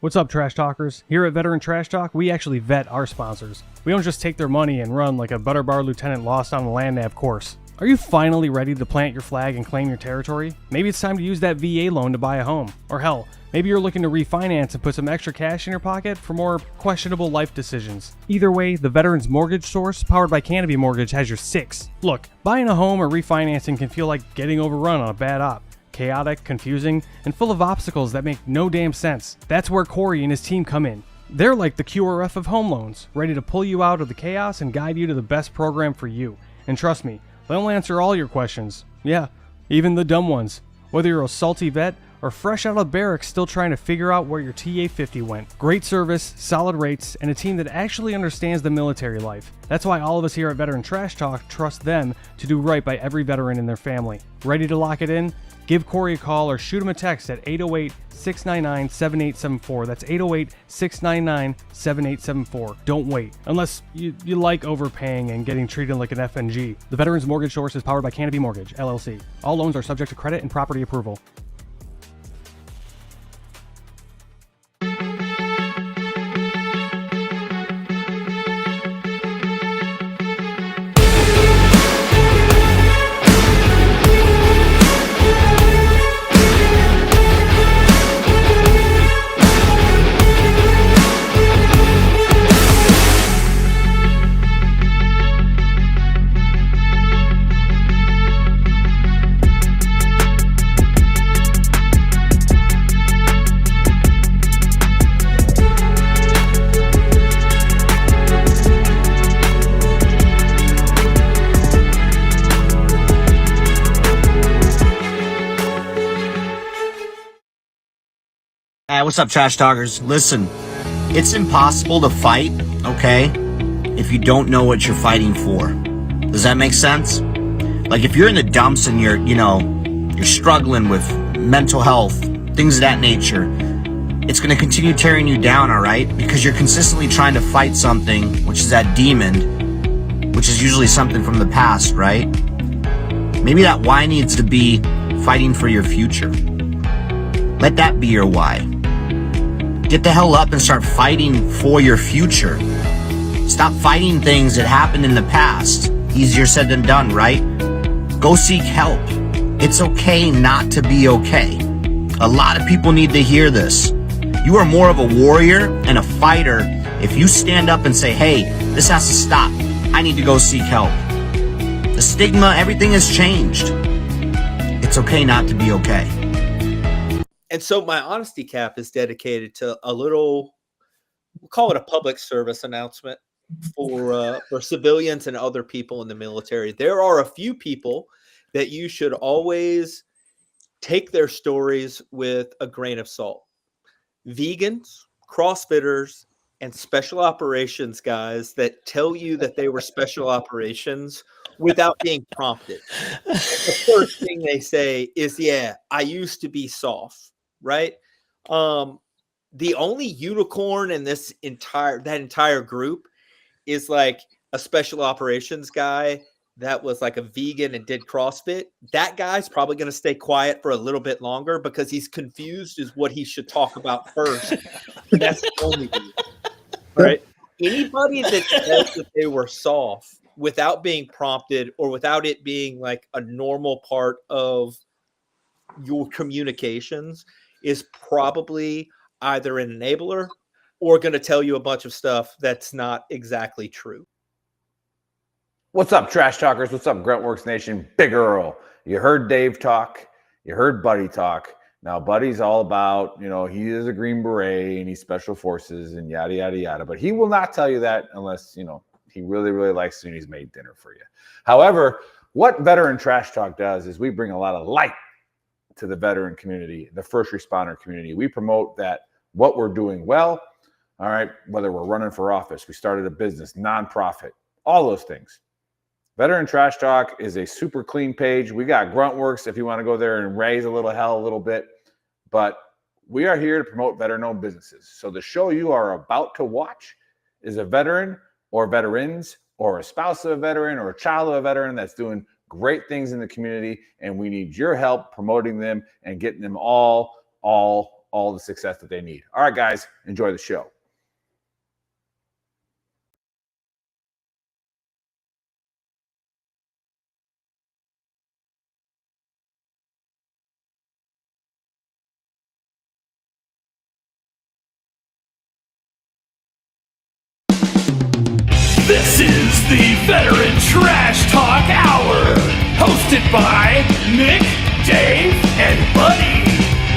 What's up, Trash Talkers? Here at Veteran Trash Talk, we actually vet our sponsors. We don't just take their money and run like a Butterbar lieutenant lost on a land nav course. Are you finally ready to plant your flag and claim your territory? Maybe it's time to use that VA loan to buy a home. Or hell, maybe you're looking to refinance and put some extra cash in your pocket for more questionable life decisions. Either way, the Veterans Mortgage Source, powered by Canopy Mortgage, has your six. Look, buying a home or refinancing can feel like getting overrun on a bad op. Chaotic, confusing, and full of obstacles that make no damn sense. That's where Corey and his team come in. They're like the QRF of home loans, ready to pull you out of the chaos and guide you to the best program for you. And trust me, they'll answer all your questions. Yeah, even the dumb ones. Whether you're a salty vet or fresh out of barracks still trying to figure out where your TA-50 went. Great service, solid rates, and a team that actually understands the military life. That's why all of us here at Veteran Trash Talk trust them to do right by every veteran and their family. Ready to lock it in? Give Corey a call or shoot him a text at 808-699-7874. That's 808-699-7874. Don't wait. Unless you like overpaying and getting treated like an FNG. The Veterans Mortgage Source is powered by Canopy Mortgage, LLC. All loans are subject to credit and property approval. What's up, Trash Talkers? Listen, it's impossible to fight, okay, if you don't know what you're fighting for. Does that make sense? Like, if you're in the dumps and you're struggling with mental health, things of that nature, it's going to continue tearing you down, all right? Because you're consistently trying to fight something, which is that demon, which is usually something from the past, right? Maybe that why needs to be fighting for your future. Let that be your why. Get the hell up and start fighting for your future. Stop fighting things that happened in the past. Easier said than done, right? Go seek help. It's okay not to be okay. A lot of people need to hear this. You are more of a warrior and a fighter if you stand up and say, hey, this has to stop. I need to go seek help. The stigma, everything has changed. It's okay not to be okay. And so my honesty cap is dedicated to a little, we'll call it a public service announcement for civilians and other people in the military. There are a few people that you should always take their stories with a grain of salt. Vegans, CrossFitters, and special operations guys that tell you that they were special operations without being prompted. The first thing they say is, yeah, I used to be soft. Right. The only unicorn in that entire group is like a special operations guy that was like a vegan and did CrossFit. That guy's probably going to stay quiet for a little bit longer because he's confused as what he should talk about first. That's the only reason. Right. Anybody that says that they were soft without being prompted or without it being like a normal part of your communications is probably either an enabler or going to tell you a bunch of stuff that's not exactly true. What's up, Trash Talkers? What's up, Gruntworks Nation? Big Earl. You heard Dave talk. You heard Buddy talk. Now, Buddy's all about, he is a Green Beret and he's Special Forces and yada, yada, yada. But he will not tell you that unless, he really, really likes you and he's made dinner for you. However, what Veteran Trash Talk does is we bring a lot of light to the veteran community, the first responder community. We promote that what we're doing well, all right, whether we're running for office, we started a business, nonprofit, all those things. Veteran Trash Talk is a super clean page. We got Gruntworks if you want to go there and raise a little hell a little bit, but we are here to promote veteran-owned businesses. So the show you are about to watch is a veteran or veterans or a spouse of a veteran or a child of a veteran that's doing great things in the community, and we need your help promoting them and getting them all all the success that they need. All right, guys, enjoy the show. This is the Veteran Trash Talk Hour, hosted by Nick, Dave, and Buddy.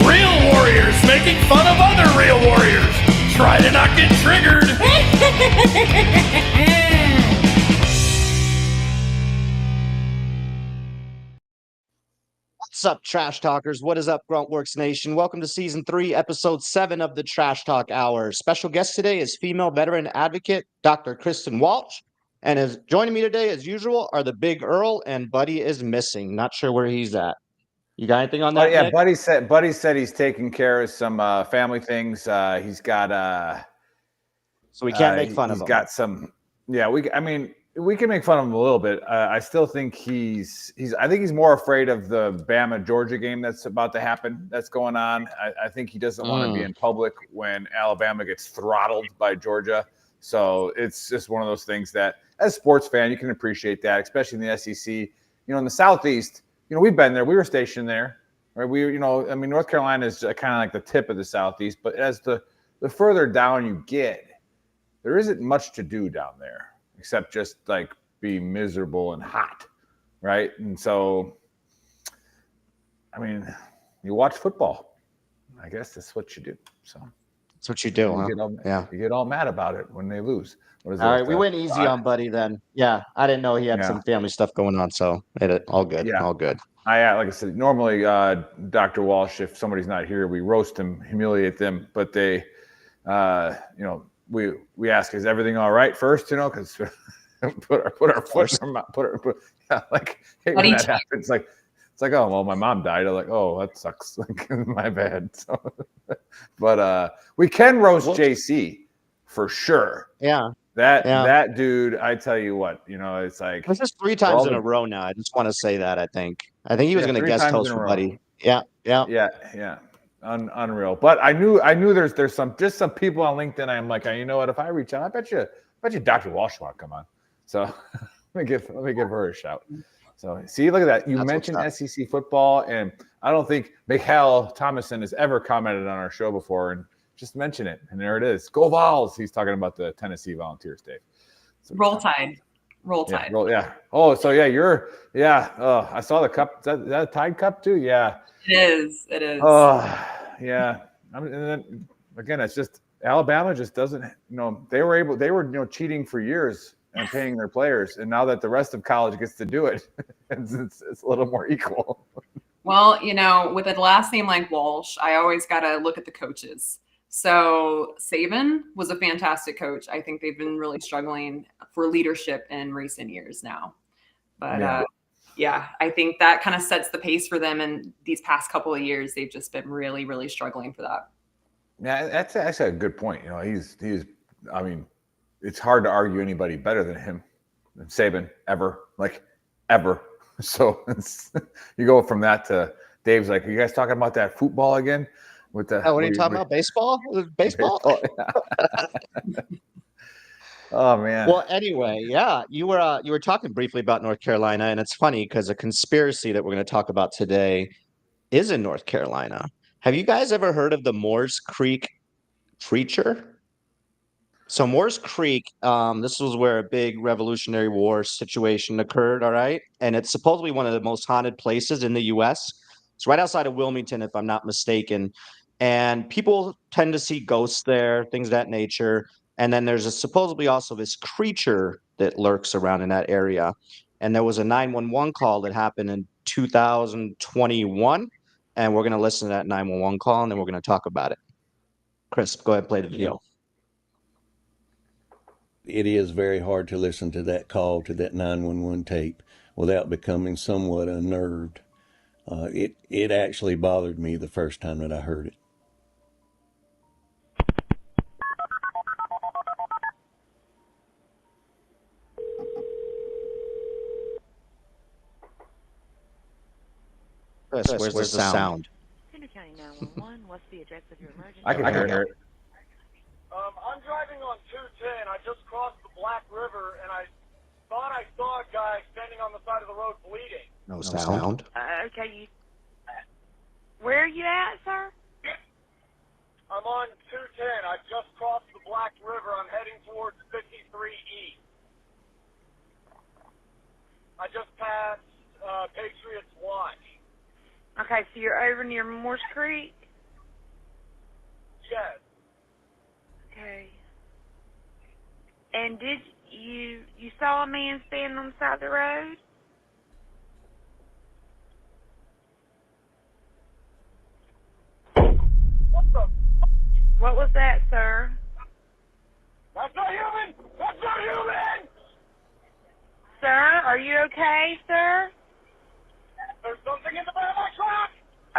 Real warriors making fun of other real warriors. Try to not get triggered. What's up, Trash Talkers? What is up, Gruntworks Nation? Welcome to Season 3, Episode 7 of the Trash Talk Hour. Special guest today is female veteran advocate, Dr. Kristen Walsh. And as joining me today, as usual, are the Big Earl, and Buddy is missing. Not sure where he's at. You got anything on that, Yeah, Nick? Buddy said he's taking care of some family things. He's got So we can't make fun of he's him. got some. Yeah, we can make fun of him a little bit. I still think I think he's more afraid of the Bama Georgia game that's about to happen. That's going on. I think he doesn't want to be in public when Alabama gets throttled by Georgia. So it's just one of those things that, as a sports fan, you can appreciate that, especially in the SEC. You know, in the Southeast, you know, we've been there. We were stationed there. Right? North Carolina is kind of like the tip of the Southeast, but as the further down you get, there isn't much to do down there except just like be miserable and hot, right? And so, I mean, you watch football. I guess that's what you do. So That's what you do, huh? You get all mad about it when they lose. All right, we went easy on Buddy then. Yeah, I didn't know he had some family stuff going on, so all good. Yeah. All good. Like I said, normally Dr. Walsh, if somebody's not here, we roast them, humiliate them, but they, we ask, is everything all right first? You know, because put our foot in our mouth, like hey, when that happens, it's like, oh well, my mom died. I'm like, oh, that sucks. Like, my bad. So, but we can roast JC for sure. Yeah. That dude, I tell you what, you know, it's like this is 3 times in a row now. I just want to say that. I think he was going to guest host for Buddy. Yeah. Unreal. But I knew there's some people on LinkedIn. I'm like, you know what? If I reach out, I bet you Dr. Walsh want to come on. So let me give her a shout. So see, look at that. You mentioned SEC football, and I don't think Mikhail Thomason has ever commented on our show before, and just mention it, and there it is. Go Vols! He's talking about the Tennessee Volunteers, Dave. So, Roll Tide. Yeah. Oh, so yeah, Oh, I saw the cup. Is that a Tide Cup too? Yeah. It is. Oh, yeah. And then again, it's just Alabama just doesn't. You know, they were cheating for years and paying their players, and now that the rest of college gets to do it, it's a little more equal. Well, with a last name like Walsh, I always got to look at the coaches. So Saban was a fantastic coach. I think they've been really struggling for leadership in recent years now. But I think that kind of sets the pace for them. And these past couple of years, they've just been really, really struggling for that. Yeah, that's actually a good point. You know, he's. I mean, it's hard to argue anybody better than him, than Saban ever. So you go from that to Dave's like, are you guys talking about that football again? What are you talking about? Baseball? Baseball? Oh man. Well, anyway, yeah, you were talking briefly about North Carolina, and it's funny because a conspiracy that we're going to talk about today is in North Carolina. Have you guys ever heard of the Moores Creek preacher? So Moores Creek, this was where a big Revolutionary War situation occurred, all right? And it's supposedly one of the most haunted places in the U.S. It's right outside of Wilmington, if I'm not mistaken. And people tend to see ghosts there, things of that nature. And then there's supposedly also this creature that lurks around in that area. And there was a 911 call that happened in 2021. And we're going to listen to that 911 call, and then we're going to talk about it. Chris, go ahead and play the video. It is very hard to listen to that call, to that 911 tape, without becoming somewhat unnerved. It actually bothered me the first time that I heard it. Chris, where's the sound? Center County 911, What's the address of your emergency? I can hear it. I'm driving on 210. I just crossed the Black River, and I thought I saw a guy standing on the side of the road bleeding. No sound. Okay, where are you at, sir? I'm on 210. I just crossed the Black River. I'm heading towards 53E. I just passed Patriots Watch. Okay, so you're over near Morse Creek? Yes. Okay. And did you saw a man standing on the side of the road? What the? What was that, sir? That's not human! That's not human! Sir, are you okay, sir? There's something in the bed of my truck!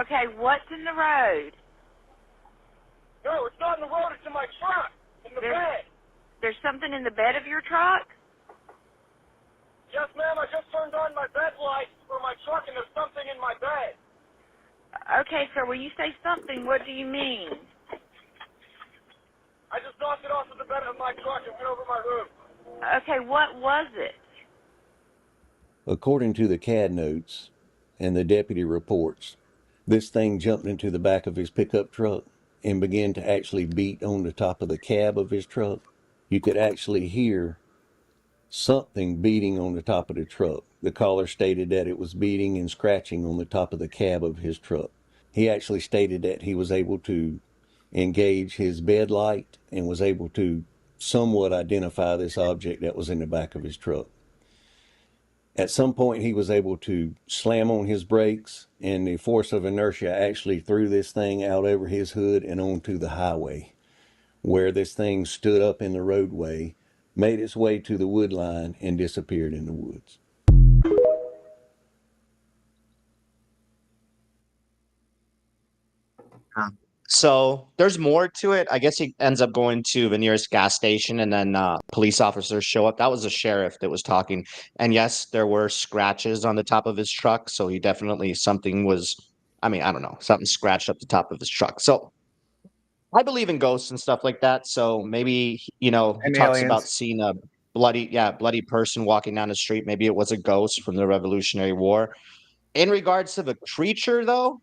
Okay, what's in the road? No, it's not in the road. It's in my truck. In the bed. There's something in the bed of your truck? Yes, ma'am. I just turned on my bed lights for my truck, and there's something in my bed. Okay, sir, when you say something, what do you mean? I just knocked it off of the bed of my truck and went over my roof. Okay, what was it? According to the CAD notes and the deputy reports, this thing jumped into the back of his pickup truck and began to actually beat on the top of the cab of his truck. You could actually hear something beating on the top of the truck. The caller stated that it was beating and scratching on the top of the cab of his truck. He actually stated that he was able to engage his bed light and was able to somewhat identify this object that was in the back of his truck. At some point, he was able to slam on his brakes, and the force of inertia actually threw this thing out over his hood and onto the highway, where this thing stood up in the roadway, made its way to the wood line, and disappeared in the woods. So there's more to it. I guess he ends up going to the nearest gas station, and then police officers show up. That was the sheriff that was talking. And yes, there were scratches on the top of his truck. So he definitely, something was, I don't know, something scratched up the top of his truck. So I believe in ghosts and stuff like that. So maybe, he And talks about aliens. seeing a bloody person walking down the street. Maybe it was a ghost from the Revolutionary War. In regards to the creature, though,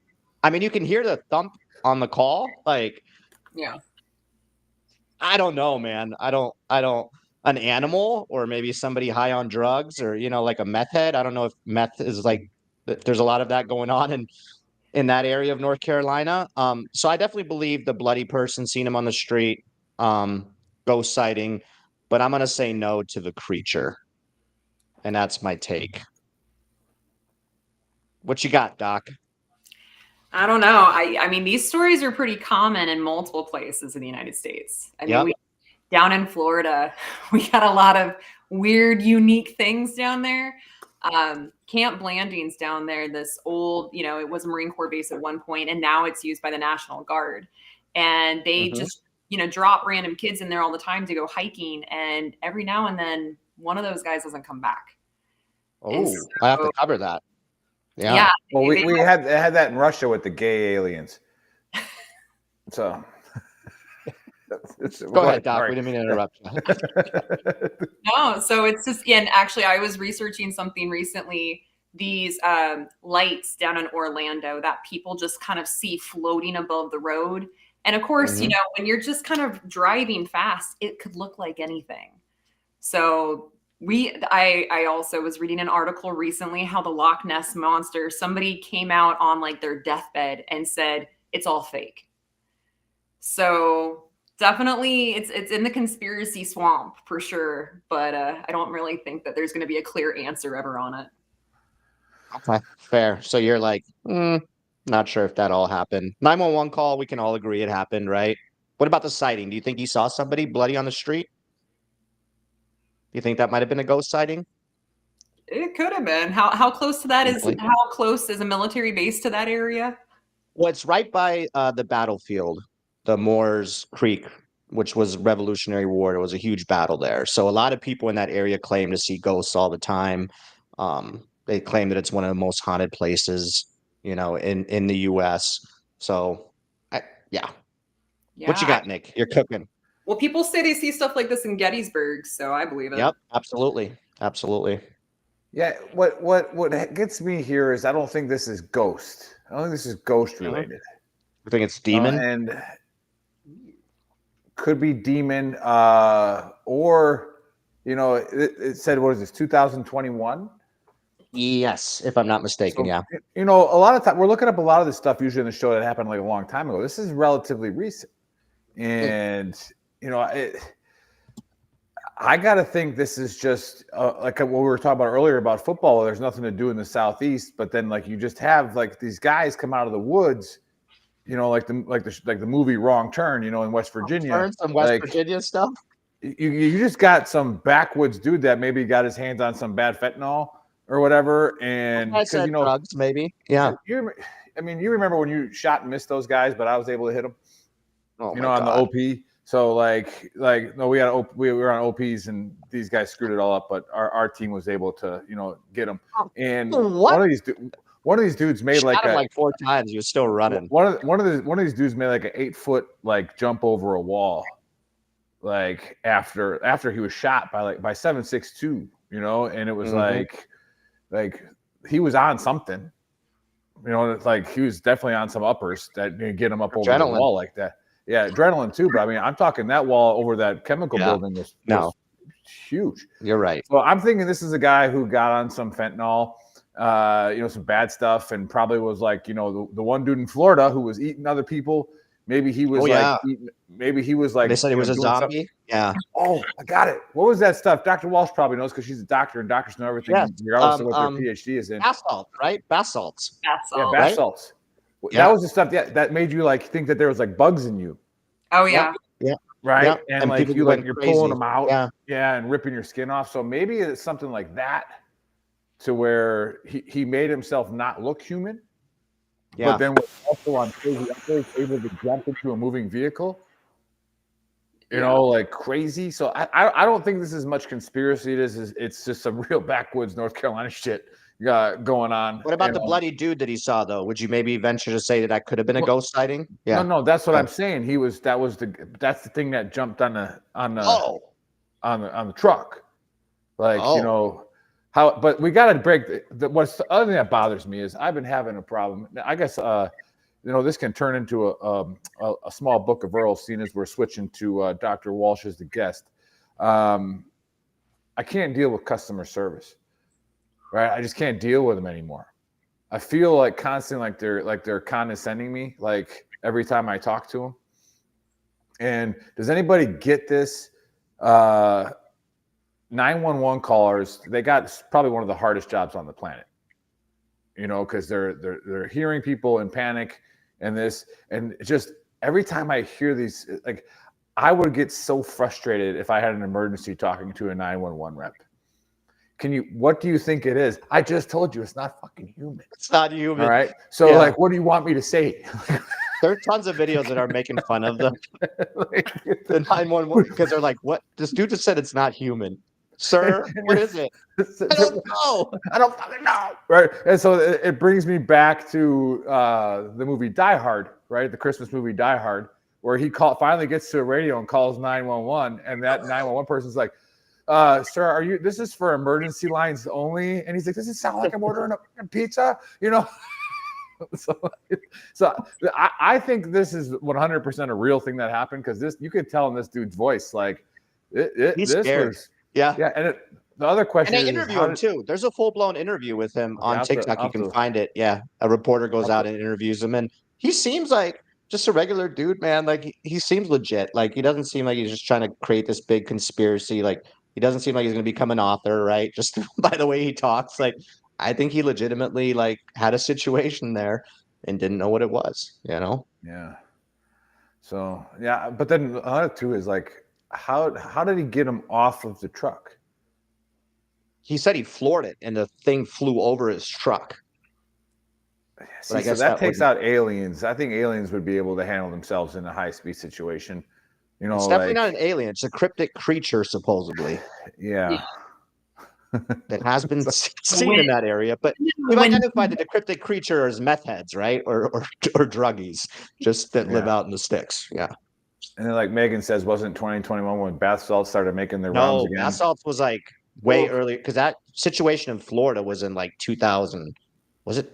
you can hear the thump on the call. Like, Yeah. I don't know, man. I don't, an animal or maybe somebody high on drugs or, like a meth head. I don't know if meth is like, there's a lot of that going on in that area of North Carolina. So I definitely believe the bloody person, seen him on the street, ghost sighting, but I'm going to say no to the creature. And that's my take. What you got, Doc? I don't know. I mean, these stories are pretty common in multiple places in the United States. I mean, down in Florida, we got a lot of weird, unique things down there. Camp Blanding's down there, this old, it was a Marine Corps base at one point, and now it's used by the National Guard. And they just, drop random kids in there all the time to go hiking. And every now and then, one of those guys doesn't come back. Oh, I have to cover that. Yeah. Well, we had that in Russia with the gay aliens. So go ahead, Doc. Sorry. We didn't mean to interrupt you. No, so it's just, and actually I was researching something recently, these lights down in Orlando that people just kind of see floating above the road. And of course, when you're just kind of driving fast, it could look like anything. So I also was reading an article recently how the Loch Ness Monster, somebody came out on like their deathbed and said it's all fake. So definitely it's in the conspiracy swamp for sure, but I don't really think that there's going to be a clear answer ever on it. Okay, fair. So you're like, not sure if that all happened. 911 call, we can all agree it happened, right? What about the sighting? Do you think you saw somebody bloody on the street? You think that might have been a ghost sighting? It could have been. How close to that is? How close is a military base to that area? Well, it's right by the battlefield, the Moores Creek, which was Revolutionary War. There was a huge battle there, so a lot of people in that area claim to see ghosts all the time. They claim that it's one of the most haunted places, in the U.S. So Yeah. Yeah. What you got, Nick? You're cooking. Well, people say they see stuff like this in Gettysburg, so I believe it. Yep, absolutely. Absolutely. Yeah, what gets me here is I don't think this is ghost. I don't think this is ghost related. I think it's demon. And could be demon, or it said, what is this, 2021? Yes, if I'm not mistaken. So, Yeah. a lot of time we're looking up a lot of this stuff usually in the show that happened like a long time ago. This is relatively recent, and I got to think this is just like what we were talking about earlier about football. There's nothing to do in the Southeast, but then like you just have like these guys come out of the woods, like the movie Wrong Turn, in West Virginia. Some West Virginia stuff. You just got some backwoods dude that maybe got his hands on some bad fentanyl or whatever, and because drugs maybe. Yeah. You remember when you shot and missed those guys, but I was able to hit them. Oh on God. the OP. So no, we were on OPs and these guys screwed it all up, but our team was able to get them. And one of these dudes made Shot him like 4 times. He was still running. One of these dudes made like an 8-foot like jump over a wall, like after he was shot by 7.62, and it was like he was on something, it's like he was definitely on some uppers that get him up over the wall like that. Yeah, adrenaline too, but I mean, I'm talking that wall over that chemical building was huge. You're right. So I'm thinking this is a guy who got on some fentanyl, some bad stuff, and probably was like, the one dude in Florida who was eating other people. Maybe he was maybe he was like. They said he was a zombie. Something. Yeah. Oh, I got it. What was that stuff? Dr. Walsh probably knows because she's a doctor, and doctors know everything, regardless of what their PhD is in. Basalt, right? Basalts. Basalt. Yeah, basalts. Right? That was the stuff that made you like think that there was like bugs in you. Oh yeah. Yeah. Right. Yep. And like you're pulling them out. Yeah. And ripping your skin off. So maybe it's something like that to where he made himself not look human. Yeah. But then was also on crazy able to jump into a moving vehicle. Like crazy. So I don't think this is much conspiracy. It's just some real backwoods North Carolina shit going on. What about the bloody dude that he saw though? Would you maybe venture to say that could have been a ghost sighting? Yeah. No, that's what I'm saying. That's the thing that jumped on the truck. Like, but we got to break what's the other thing that bothers me is I've been having a problem. I guess this can turn into a small book of Earl, seeing as we're switching to Dr. Walsh as the guest. I can't deal with customer service. Right, I just can't deal with them anymore. I feel like constantly like they're condescending me, like every time I talk to them. And does anybody get this? 911 callers, they got probably one of the hardest jobs on the planet. Because they're hearing people in panic and just every time I hear these, like I would get so frustrated if I had an emergency talking to a 911 rep. What do you think it is? I just told you it's not fucking human. It's not human. All right. So what do you want me to say? There are tons of videos that are making fun of them. The 911 because they're like, what? This dude just said it's not human. Sir, what is it? I don't know. I don't fucking know. Right. And so it brings me back to the movie Die Hard, right? The Christmas movie Die Hard, where he finally gets to a radio and calls 911, and that 911 person's like, sir, this is for emergency lines only? And he's like, does it sound like I'm ordering a pizza? So I think this is 100% a real thing that happened because you could tell in this dude's voice, like, he's scared. Yeah. And the other question is, they interview him too. There's a full-blown interview with him on TikTok. You can find it. Yeah. A reporter goes out and interviews him, and he seems like just a regular dude, man. Like he seems legit. Like he doesn't seem like he's just trying to create this big conspiracy. Like he doesn't seem like he's going to become an author, right? Just by the way he talks. Like I think he legitimately like had a situation there and didn't know what it was, Yeah. So, yeah. But then the other two is like, how did he get him off of the truck? He said he floored it and the thing flew over his truck. See, so that takes out aliens. I think aliens would be able to handle themselves in a high-speed situation. It's definitely not an alien. It's a cryptic creature, supposedly. Yeah. that has been seen in that area. But you've identified the decrypted creature as meth heads, right? Or druggies, just that live out in the sticks. Yeah. And then, like Megan says, wasn't 2021 when bath salts started making their rounds No, again? bath salts was like way earlier because that situation in Florida was in like 2000. Was it?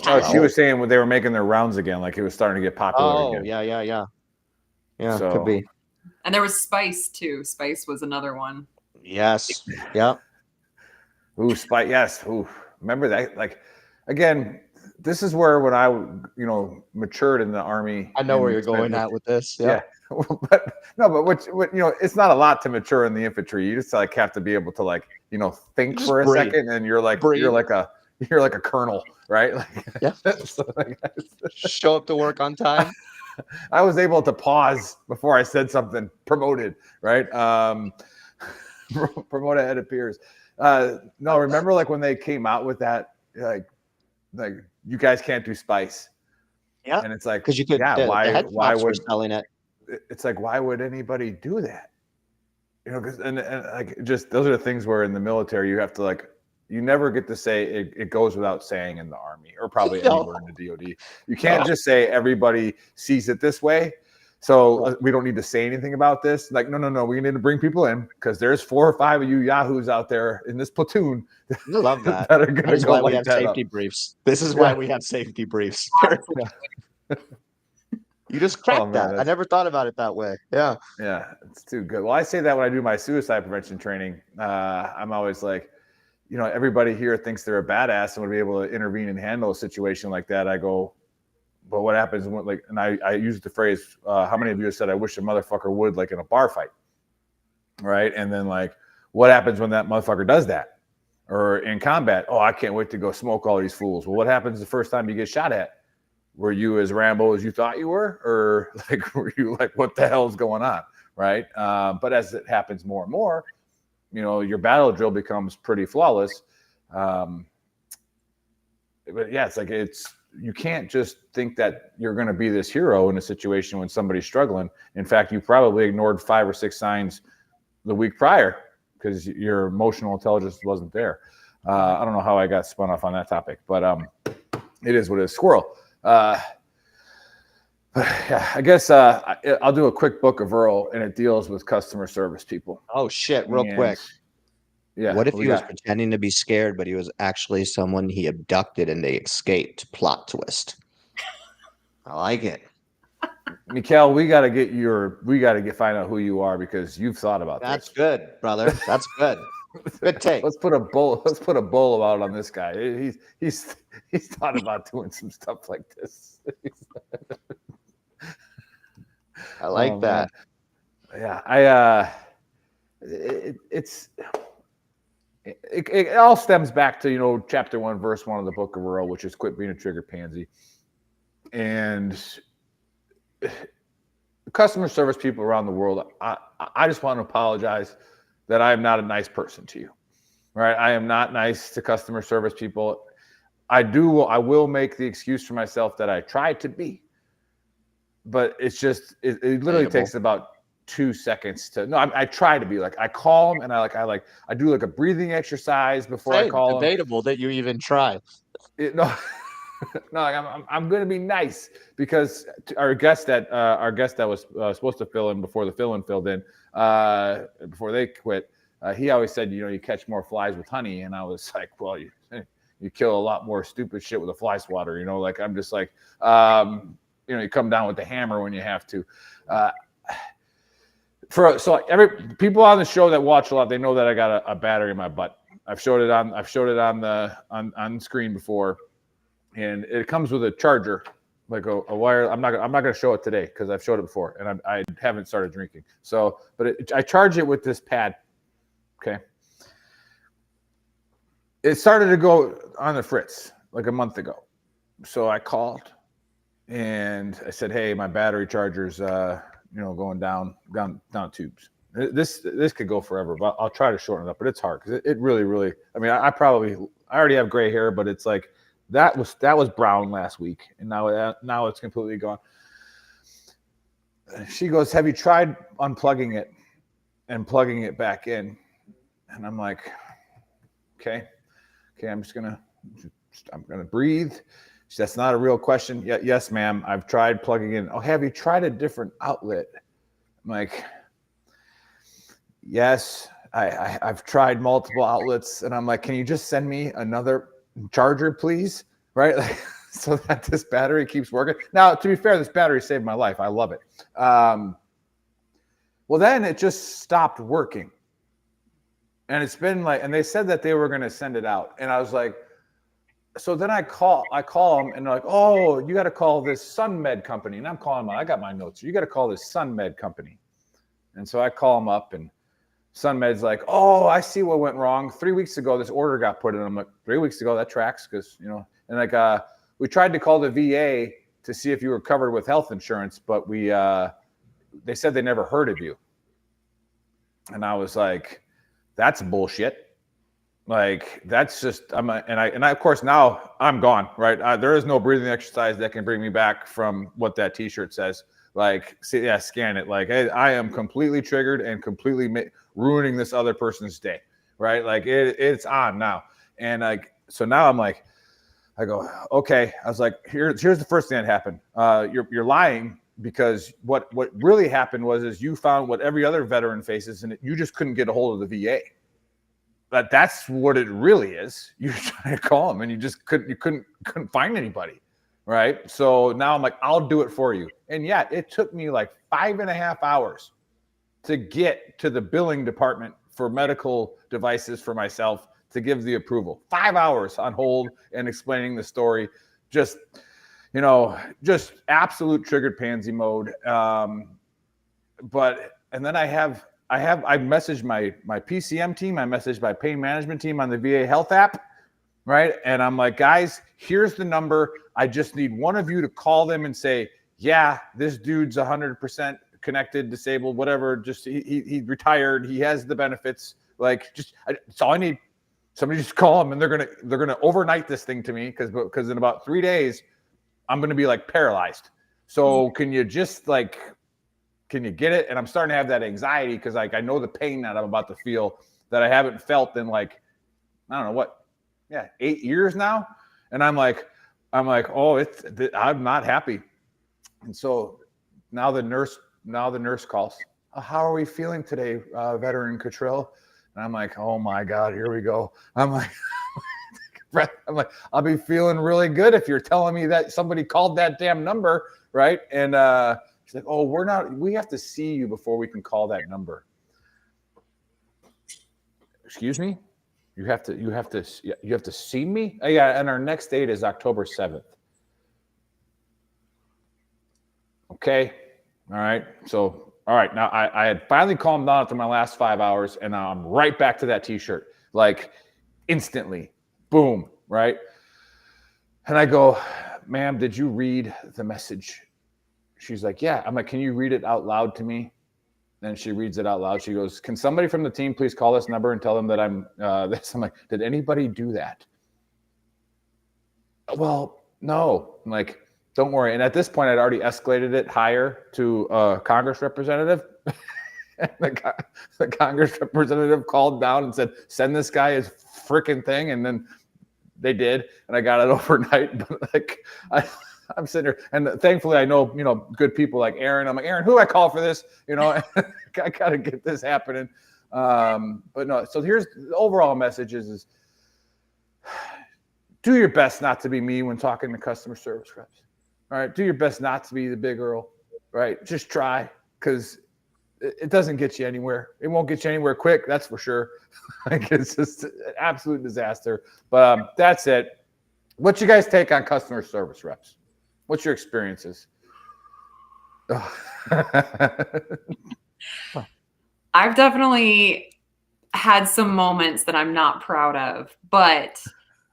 Oh, she was saying when they were making their rounds again, like it was starting to get popular again. Yeah, So, could be. And there was Spice too. Spice was another one. Yes. Yep. Ooh, Spike. Yes. Ooh, remember that? Like, again, this is where when I, matured in the Army. I know where you're going at with this. Yeah. But it's not a lot to mature in the infantry. You just like have to be able to like, think Just for a breathe. second, and you're like a colonel, right? Like, yeah. Show up to work on time. I was able to pause before I said something. Promoted, right? Promoted ahead of peers. No, remember like when they came out with that, like you guys can't do Spice. Yeah, and it's like because you could. why would selling it? It's like why would anybody do that? Because and like just those are the things where in the military you have to like. You never get to say it goes without saying in the Army or probably anywhere in the DoD. You can't just say everybody sees it this way. So we don't need to say anything about this. Like, no. We need to bring people in because there's 4 or 5 of you yahoos out there in this platoon. I love that. That are going to go why like we have that safety up. briefs. This is why we have safety briefs. You just cracked that. I never thought about it that way. Yeah. Yeah, it's too good. Well, I say that when I do my suicide prevention training. I'm always like, everybody here thinks they're a badass and would be able to intervene and handle a situation like that. I go, but what happens when, like, and I use the phrase, how many of you have said, I wish a motherfucker would, like in a bar fight, right? And then like, what happens when that motherfucker does that? Or in combat, oh, I can't wait to go smoke all these fools. Well, what happens the first time you get shot at? Were you as Rambo as you thought you were? Or like, were you like, what the hell's going on, right? But as it happens more and more, your battle drill becomes pretty flawless. But yeah, it's like you can't just think that you're going to be this hero in a situation when somebody's struggling. In fact, you probably ignored 5 or 6 signs the week prior because your emotional intelligence wasn't there. I don't know how I got spun off on that topic, but it is what it is. Squirrel. Yeah, I guess I'll do a quick book of Earl, and it deals with customer service people. Oh shit! Real quick. Yeah. What if he was pretending to be scared, but he was actually someone he abducted and they escaped? Plot twist. I like it. Mikhail, we got to find out who you are because you've thought about That's this. good, brother. That's good. Good take. Let's put a bowl out on this guy. He's thought about doing some stuff like this. I like that. Man. Yeah, it all stems back to chapter 1, verse 1 of the Book of Earl, which is quit being a trigger pansy. And customer service people around the world, I just want to apologize that I am not a nice person to you. Right? I am not nice to customer service people. I will make the excuse for myself that I try to be. But it's just it literally takes about 2 seconds to I try to be like I call them and I do like a breathing exercise before I call them. Debatable that you even try. No, I'm going to be nice because our guest that was supposed to fill in before the fill-in filled in before they quit, he always said you catch more flies with honey, and I was like, well, you kill a lot more stupid shit with a fly swatter, like I'm just like you come down with the hammer when you have to. So every people on the show that watch a lot, they know that I got a battery in my butt. I've showed it on screen before, and it comes with a charger, like a wire. I'm not going to show it today because I've showed it before, and I haven't started drinking. So, but I charge it with this pad. Okay. It started to go on the fritz like a month ago, so I called. And I said, hey, my battery charger's, going down tubes. This could go forever, but I'll try to shorten it up. But it's hard because it really, really. I mean, I already have gray hair, but it's like that was brown last week, and now it's completely gone. She goes, have you tried unplugging it and plugging it back in? And I'm like, Okay, I'm gonna breathe. That's not a real question. Yeah, yes, ma'am. I've tried plugging in. Oh, have you tried a different outlet? I'm like, yes, I've tried multiple outlets, and I'm like, can you just send me another charger, please? Right, like, so that this battery keeps working. Now, to be fair, this battery saved my life. I love it. Well, then it just stopped working. And it's been like, and they said that they were going to send it out. And I was like, so then I call them and they're like, oh, you got to call this SunMed company. And I'm calling them, I got my notes. You got to call this SunMed company. And so I call them up and SunMed's like, oh, I see what went wrong. 3 weeks ago, this order got put in. I'm like, 3 weeks ago, that tracks. Cause and like, we tried to call the VA to see if you were covered with health insurance, but they said they never heard of you. And I was like, that's bullshit. Like, that's just, and I of course now I'm gone, right? There is no breathing exercise that can bring me back from what that t-shirt says. Like, see, yeah, scan it. Like, hey, I am completely triggered and completely ruining this other person's day, right? Like, it's on now. And like, so now I'm like, I go, okay. I was like, here's the first thing that happened. You're lying, because what really happened is you found what every other veteran faces, and you just couldn't get a hold of the VA. That's what it really is. You're trying to call them and you just couldn't find anybody, right? So now I'm like, I'll do it for you. And yeah, it took me like 5.5 hours to get to the billing department for medical devices for myself to give the approval. 5 hours on hold and explaining the story. Just absolute triggered pansy mode. But then I messaged my PCM team. I messaged my pain management team on the VA Health app, right? And I'm like, guys, here's the number. I just need one of you to call them and say, yeah, this dude's 100% connected, disabled, whatever. Just he retired. He has the benefits. Like, that's all I need. Somebody just call them, and they're gonna overnight this thing to me because in about 3 days, I'm gonna be like paralyzed. So can you just like, can you get it? And I'm starting to have that anxiety because like I know the pain that I'm about to feel that I haven't felt in like, I don't know what, 8 years now. And I'm like, oh, I'm not happy. And so now the nurse calls. How are we feeling today, veteran Cottrell? And I'm like, oh my God, here we go. I'm like, I'll be feeling really good if you're telling me that somebody called that damn number, right? And she's like, oh, we have to see you before we can call that number. Excuse me? You have to see me? Oh, yeah, and our next date is October 7th. Okay. All right. So, all right. Now I had finally calmed down after my last 5 hours, and now I'm right back to that t-shirt. Like, instantly. Boom. Right. And I go, ma'am, did you read the message? She's like, yeah. I'm like, can you read it out loud to me? And she reads it out loud. She goes, can somebody from the team please call this number and tell them that I'm this? I'm like, did anybody do that? Well, no. I'm like, don't worry. And at this point, I'd already escalated it higher to a Congress representative. the Congress representative called down and said, send this guy his freaking thing. And then they did. And I got it overnight. But like, I'm sitting here, and thankfully I know, good people like Aaron. I'm like, Aaron, who do I call for this? I got to get this happening. But no, so here's the overall message is do your best not to be me when talking to customer service reps. All right. Do your best not to be the big Earl, right? Just try, because it doesn't get you anywhere. It won't get you anywhere quick. That's for sure. Like, it's just an absolute disaster. But that's it. What's you guys take on customer service reps? What's your experiences? I've definitely had some moments that I'm not proud of, but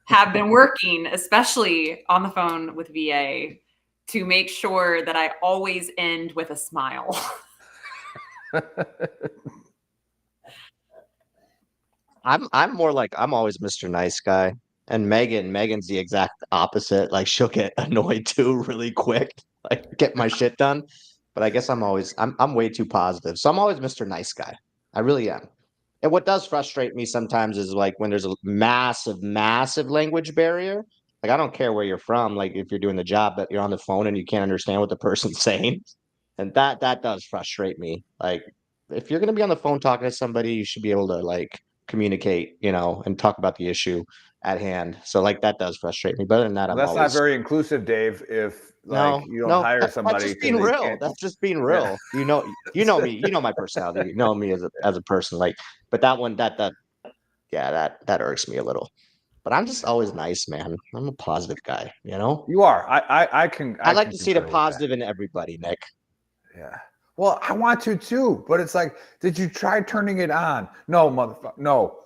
have been working, especially on the phone with VA, to make sure that I always end with a smile. I'm more like, I'm always Mr. Nice Guy. And Megan's the exact opposite. Like, she'll get annoyed too really quick, like get my shit done. But I guess I'm way too positive. So I'm always Mr. Nice Guy. I really am. And what does frustrate me sometimes is like when there's a massive language barrier. Like I don't care where you're from, like if you're doing the job, but you're on the phone and you can't understand what the person's saying. And that does frustrate me. Like if you're gonna be on the phone talking to somebody, you should be able to like communicate, and talk about the issue at hand. So like that does frustrate me. But other than that, Well, I'm that's not always very inclusive, Dave. If like no, you don't no, hire that's somebody just because being they real. can't. That's just being Yeah. real. You know me. You know my personality. You know me as a person. Like, but that one, yeah, that irks me a little. But I'm just always nice, man. I'm a positive guy. You are. I can I like can to see the concur with that. positive in everybody, Nick. Yeah. Well, I want to too, but it's like, did you try turning it on? No, motherfucker. No.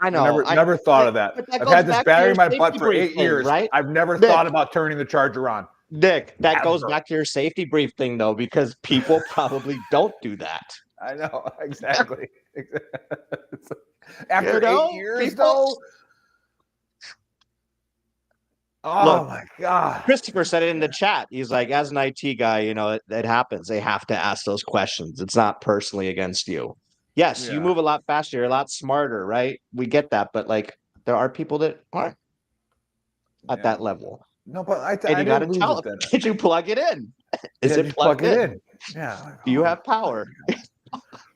I know. Never thought of that. But that I've goes had this back to battery your in my safety butt for brief 8 thing, years. right? I've never Nick, thought about turning the charger on. Nick, that goes Ever. back to your safety brief thing though, because people probably don't do that. I know exactly. After 8 years, People. though. Oh Look, my god. Christopher said it in the chat. He's like, as an IT guy, it happens. They have to ask those questions. It's not personally against you. Yes, you Yeah. move a lot faster. You're a lot smarter, right? We get that, but like, there are people that aren't at that level. No, but And I you got to didn't lose tell it them, then. did you plug it in? Is Yeah, it just plugged plug it in? in. Yeah. Do you have power?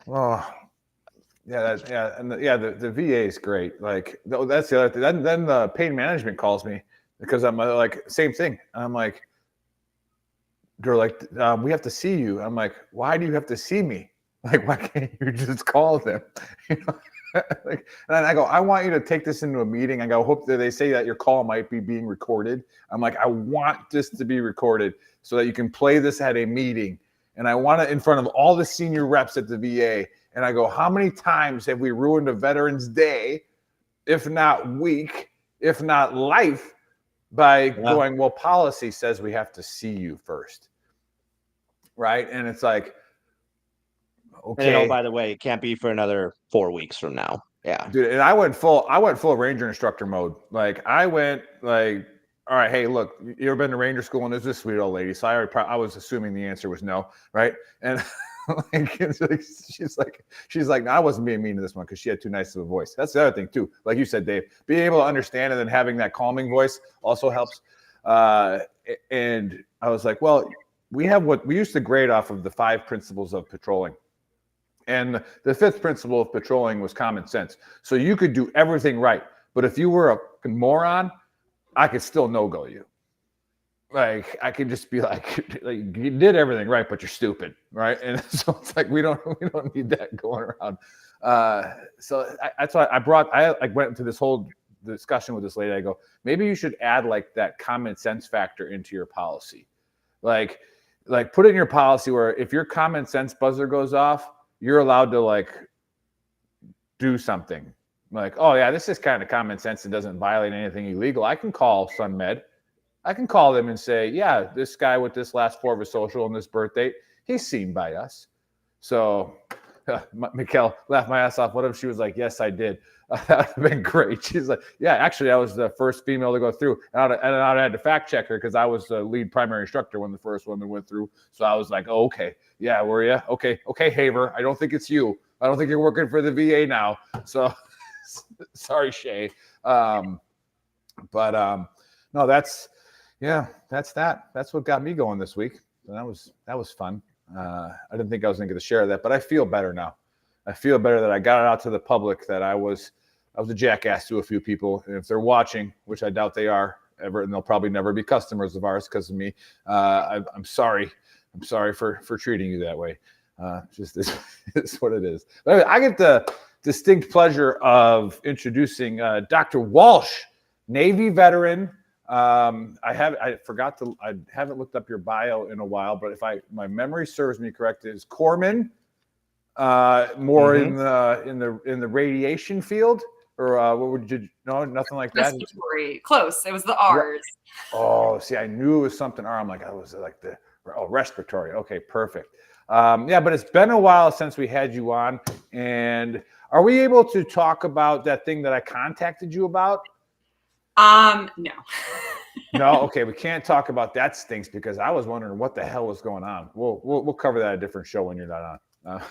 Oh, yeah, the VA is great. Like that's the other thing. Then the pain management calls me because I'm like same thing. I'm like, they're like, we have to see you. I'm like, why do you have to see me? Like, why can't you just call them? Like, and I go, I want you to take this into a meeting. I go, hope that they say that your call might be being recorded. I'm like, I want this to be recorded so that you can play this at a meeting. And I want it in front of all the senior reps at the VA. And I go, how many times have we ruined a veteran's day, if not week, if not life, by going, well, policy says we have to see you first. Right. And it's like, okay. And by the way, it can't be for another 4 weeks from now. Yeah. Dude, and I went full ranger instructor mode. Like I went like, all right, hey, look, you ever been to ranger school? And there's this sweet old lady. So I was assuming the answer was no, right? And she's like, no, I wasn't being mean to this one because she had too nice of a voice. That's the other thing too. Like you said, Dave, being able to understand and then having that calming voice also helps. And I was like, well, we have what we used to grade off of the 5 principles of patrolling. And the 5th principle of patrolling was common sense. So you could do everything right. But if you were a moron, I could still no-go you. Like, I could just be like you did everything right, but you're stupid, right? And so it's like we don't need that going around. So that's why I went into this whole discussion with this lady. I go, maybe you should add like that common sense factor into your policy. Like put it in your policy where if your common sense buzzer goes off, you're allowed to like do something like, oh yeah, this is kind of common sense and doesn't violate anything illegal. I can call SunMed. I can call them and say, yeah, this guy with this last 4 of his social and this birth date, he's seen by us. So Mikkel laughed my ass off. What if she was like, yes, I did? That would have been great. She's like, yeah, actually, I was the first female to go through. And I had to fact check her because I was the lead primary instructor when the first woman went through. So I was like, oh, okay. Yeah, were you? Okay, Haver. I don't think it's you. I don't think you're working for the VA now. So sorry, Shay. No, that's that. That's what got me going this week. And that was fun. I didn't think I was going to get to share that, but I feel better now. I feel better that I got it out to the public that I was a jackass to a few people. And if they're watching, which I doubt they are ever, and they'll probably never be customers of ours because of me. I'm sorry. I'm sorry for treating you that way. Just it's what it is. But anyway, I get the distinct pleasure of introducing Dr. Walsh, Navy veteran. I haven't looked up your bio in a while, but if my memory serves me correct, is corpsman, more in the radiation field, or what would you? No, nothing like that. Respiratory. Close. It was the R's. Oh, see, I knew it was something R. I'm like, I was like respiratory. Okay, perfect. Yeah, but it's been a while since we had you on, and are we able to talk about that thing that I contacted you about? No. No, okay, we can't talk about that. Stinks because I was wondering what the hell was going on. We'll cover that at a different show when you're not on.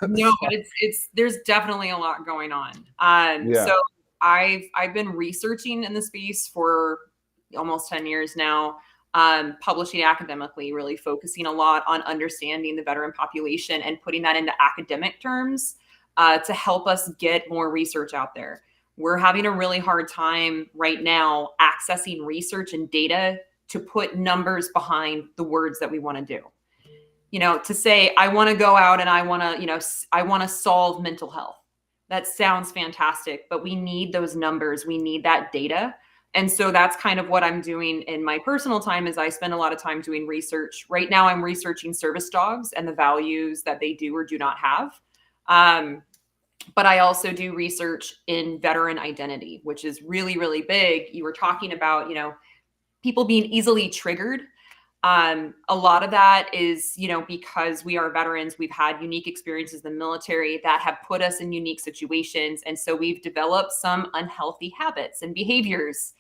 No, but it's there's definitely a lot going on. Yeah. So I've been researching in the space for almost 10 years now, publishing academically, really focusing a lot on understanding the veteran population and putting that into academic terms to help us get more research out there. We're having a really hard time right now accessing research and data to put numbers behind the words that we want to do. To say, I want to go out and I want to, I want to solve mental health. That sounds fantastic, but we need those numbers. We need that data. And so that's kind of what I'm doing in my personal time is I spend a lot of time doing research. Right now I'm researching service dogs and the values that they do or do not have. But I also do research in veteran identity, which is really, really big. You were talking about, people being easily triggered. A lot of that is, because we are veterans, we've had unique experiences in the military that have put us in unique situations. And so we've developed some unhealthy habits and behaviors,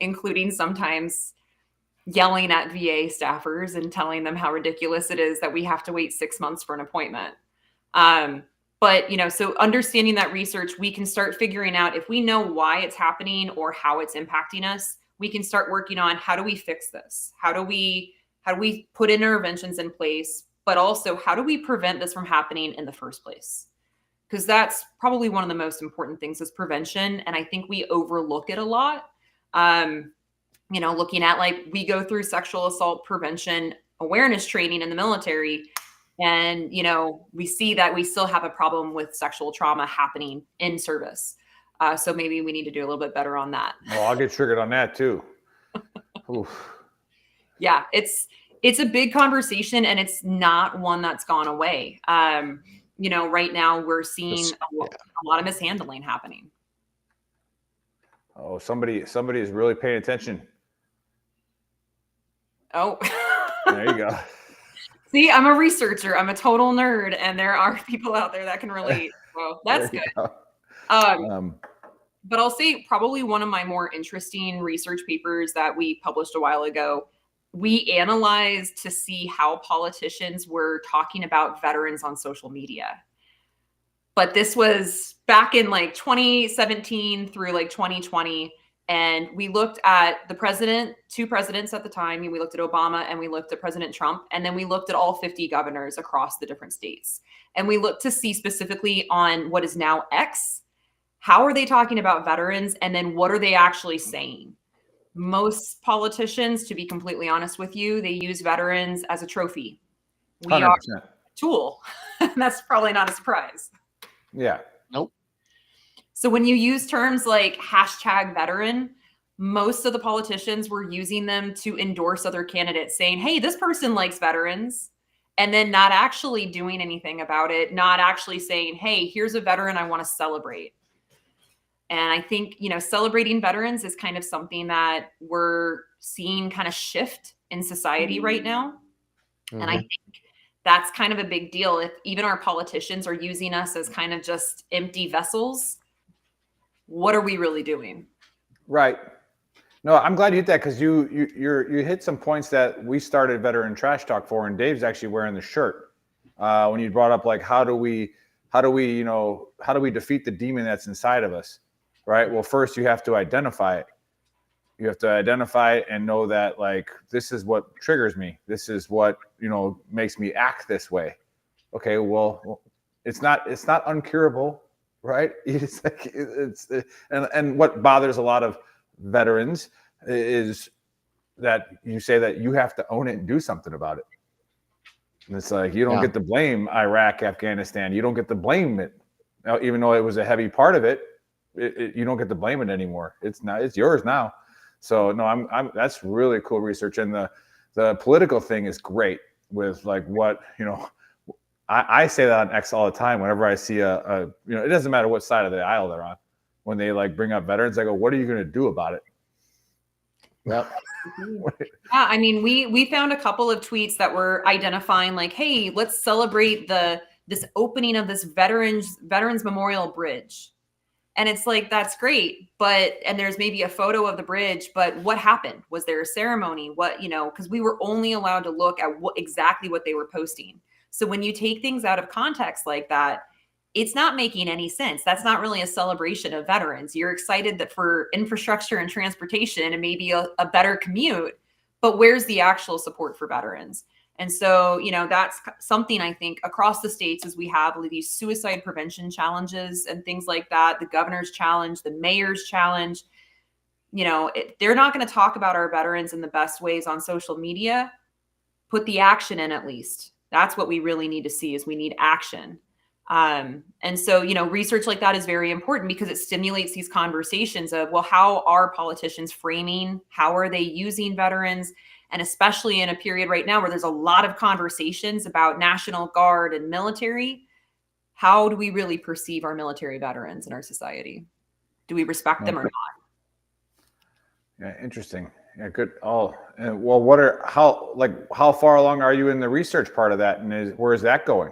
including sometimes yelling at VA staffers and telling them how ridiculous it is that we have to wait 6 months for an appointment. But, so understanding that research, we can start figuring out if we know why it's happening or how it's impacting us, we can start working on how do we fix this? How do we put interventions in place, but also how do we prevent this from happening in the first place? Because that's probably one of the most important things is prevention. And I think we overlook it a lot. Looking at we go through sexual assault prevention awareness training in the military. And, we see that we still have a problem with sexual trauma happening in service. So maybe we need to do a little bit better on that. Well, I'll get triggered on that too. Oof. Yeah, it's a big conversation and it's not one that's gone away. Right now we're seeing a lot of mishandling happening. Oh, somebody is really paying attention. Oh, there you go. See, I'm a researcher. I'm a total nerd, and there are people out there that can relate. So that's good. But I'll say probably one of my more interesting research papers that we published a while ago, we analyzed to see how politicians were talking about veterans on social media. But this was back in 2017 through 2020. And we looked at two presidents at the time. We looked at Obama and we looked at President Trump. And then we looked at all 50 governors across the different states. And we looked to see specifically on what is now X, how are they talking about veterans? And then what are they actually saying? Most politicians, to be completely honest with you, they use veterans as a trophy. We 100%. are a tool. That's probably not a surprise. Yeah. Nope. So when you use terms like #veteran, most of the politicians were using them to endorse other candidates saying, hey, this person likes veterans, and then not actually doing anything about it, not actually saying, hey, here's a veteran I want to celebrate. And I think, celebrating veterans is kind of something that we're seeing kind of shift in society right now. Mm-hmm. And I think that's kind of a big deal. If even our politicians are using us as kind of just empty vessels, what are we really doing? Right. No, I'm glad you hit that because you hit some points that we started Veteran Trash Talk for, and Dave's actually wearing the shirt. When you brought up how do we defeat the demon that's inside of us, right? Well, first you have to identify it. You have to identify it and know that this is what triggers me. This is what makes me act this way. Okay, well, it's not uncurable, right? And what bothers a lot of veterans is that you say that you have to own it and do something about it. And it's you don't get to blame Iraq, Afghanistan. You don't get to blame it, now, even though it was a heavy part of it. You don't get to blame it anymore. It's yours now. So no, that's really cool research, and the political thing is great with what I say that on X all the time. Whenever I see it doesn't matter what side of the aisle they're on. When they bring up veterans, I go, "What are you going to do about it?" Yep. Yeah, I mean, we found a couple of tweets that were identifying hey, let's celebrate this opening of this veterans memorial bridge. And it's that's great, and there's maybe a photo of the bridge, but what happened? Was there a ceremony? What, because we were only allowed to look at exactly what they were posting. So when you take things out of context like that, it's not making any sense. That's not really a celebration of veterans. You're excited that for infrastructure and transportation and maybe a better commute, but where's the actual support for veterans? And so, that's something I think across the states as we have these suicide prevention challenges and things like that, the governor's challenge, the mayor's challenge, they're not going to talk about our veterans in the best ways on social media. Put the action in at least. That's what we really need to see is we need action. And so, research like that is very important because it stimulates these conversations of, well, how are politicians framing? How are they using veterans? And especially in a period right now where there's a lot of conversations about National Guard and military, how do we really perceive our military veterans in our society? Do we respect them or not? Yeah, interesting. Yeah, good. Well, how far along are you in the research part of that, and where is that going?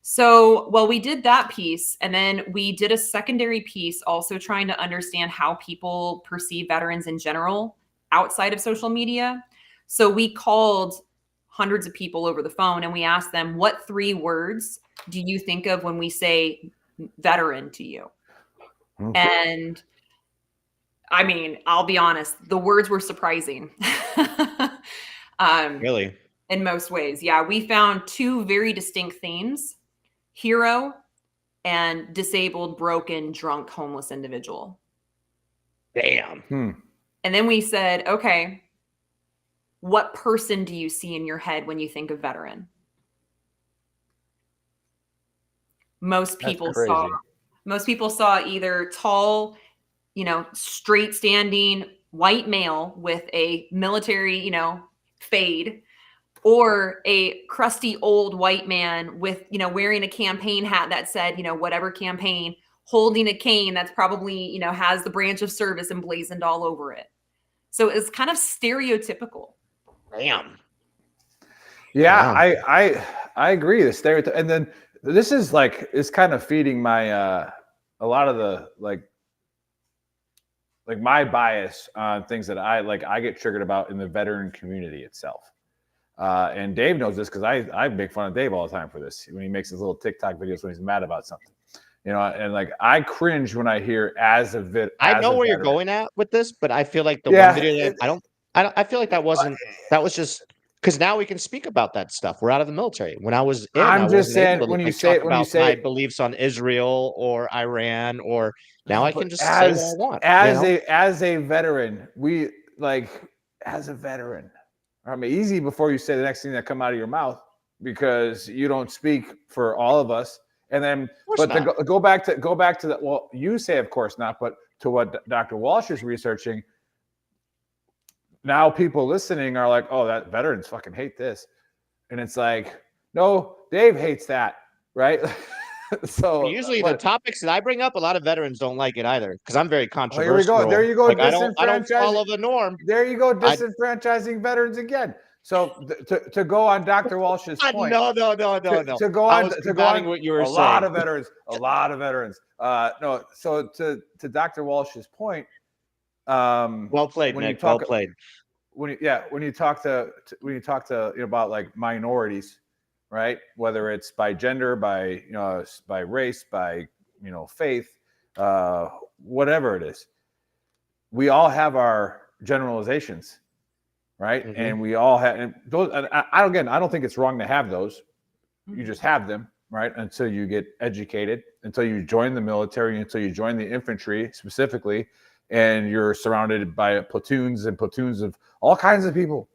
So, well, we did that piece, and then we did a secondary piece also trying to understand how people perceive veterans in general outside of social media. So we called hundreds of people over the phone and we asked them, what 3 words do you think of when we say veteran to you? And I mean, I'll be honest, the words were surprising. Really? In most ways. Yeah. We found 2 very distinct themes: hero and disabled, broken, drunk, homeless individual. Damn. And then we said, okay, what person do you see in your head when you think of veteran? Most people saw either tall, straight standing white male with a military, fade, or a crusty old white man with, wearing a campaign hat that said, whatever campaign, holding a cane that's probably, has the branch of service emblazoned all over it. So it's kind of stereotypical. Damn. Yeah, wow. I agree. The stereotype, and then this is it's kind of feeding my a lot of the like my bias on things that I get triggered about in the veteran community itself. And Dave knows this because I make fun of Dave all the time for this when he makes his little TikTok videos when he's mad about something. And I cringe when I hear as a vet. I know where you're going at with this, but I feel like the one video I feel like that was just because now we can speak about that stuff. We're out of the military. When I was in, I'm just saying when you say my beliefs on Israel or Iran, or now I can just say what I want. As a veteran, as a veteran, I mean, easy before you say the next thing that come out of your mouth because you don't speak for all of us. And then, go back to that. Well, you say, of course not, but to what Dr. Walsh is researching. Now people listening are like, oh, that veterans fucking hate this. And it's like, no, Dave hates that. Right. So usually the topics that I bring up, a lot of veterans don't like it either. Cause I'm very controversial. Here we go. There you go. I don't follow the norm. There you go. Disenfranchising veterans again. So to go on Dr. Walsh's point. No. To go on what you were saying. A lot of veterans. No. So to Dr. Walsh's point. Well played, Nick. Well played. When you talk to about minorities, right? Whether it's by gender, by race, by faith, whatever it is, we all have our generalizations, right? Mm-hmm. And we all have those. And I don't think it's wrong to have those. You just have them, right? Until you get educated, until you join the military, until you join the infantry specifically. And you're surrounded by platoons and platoons of all kinds of people,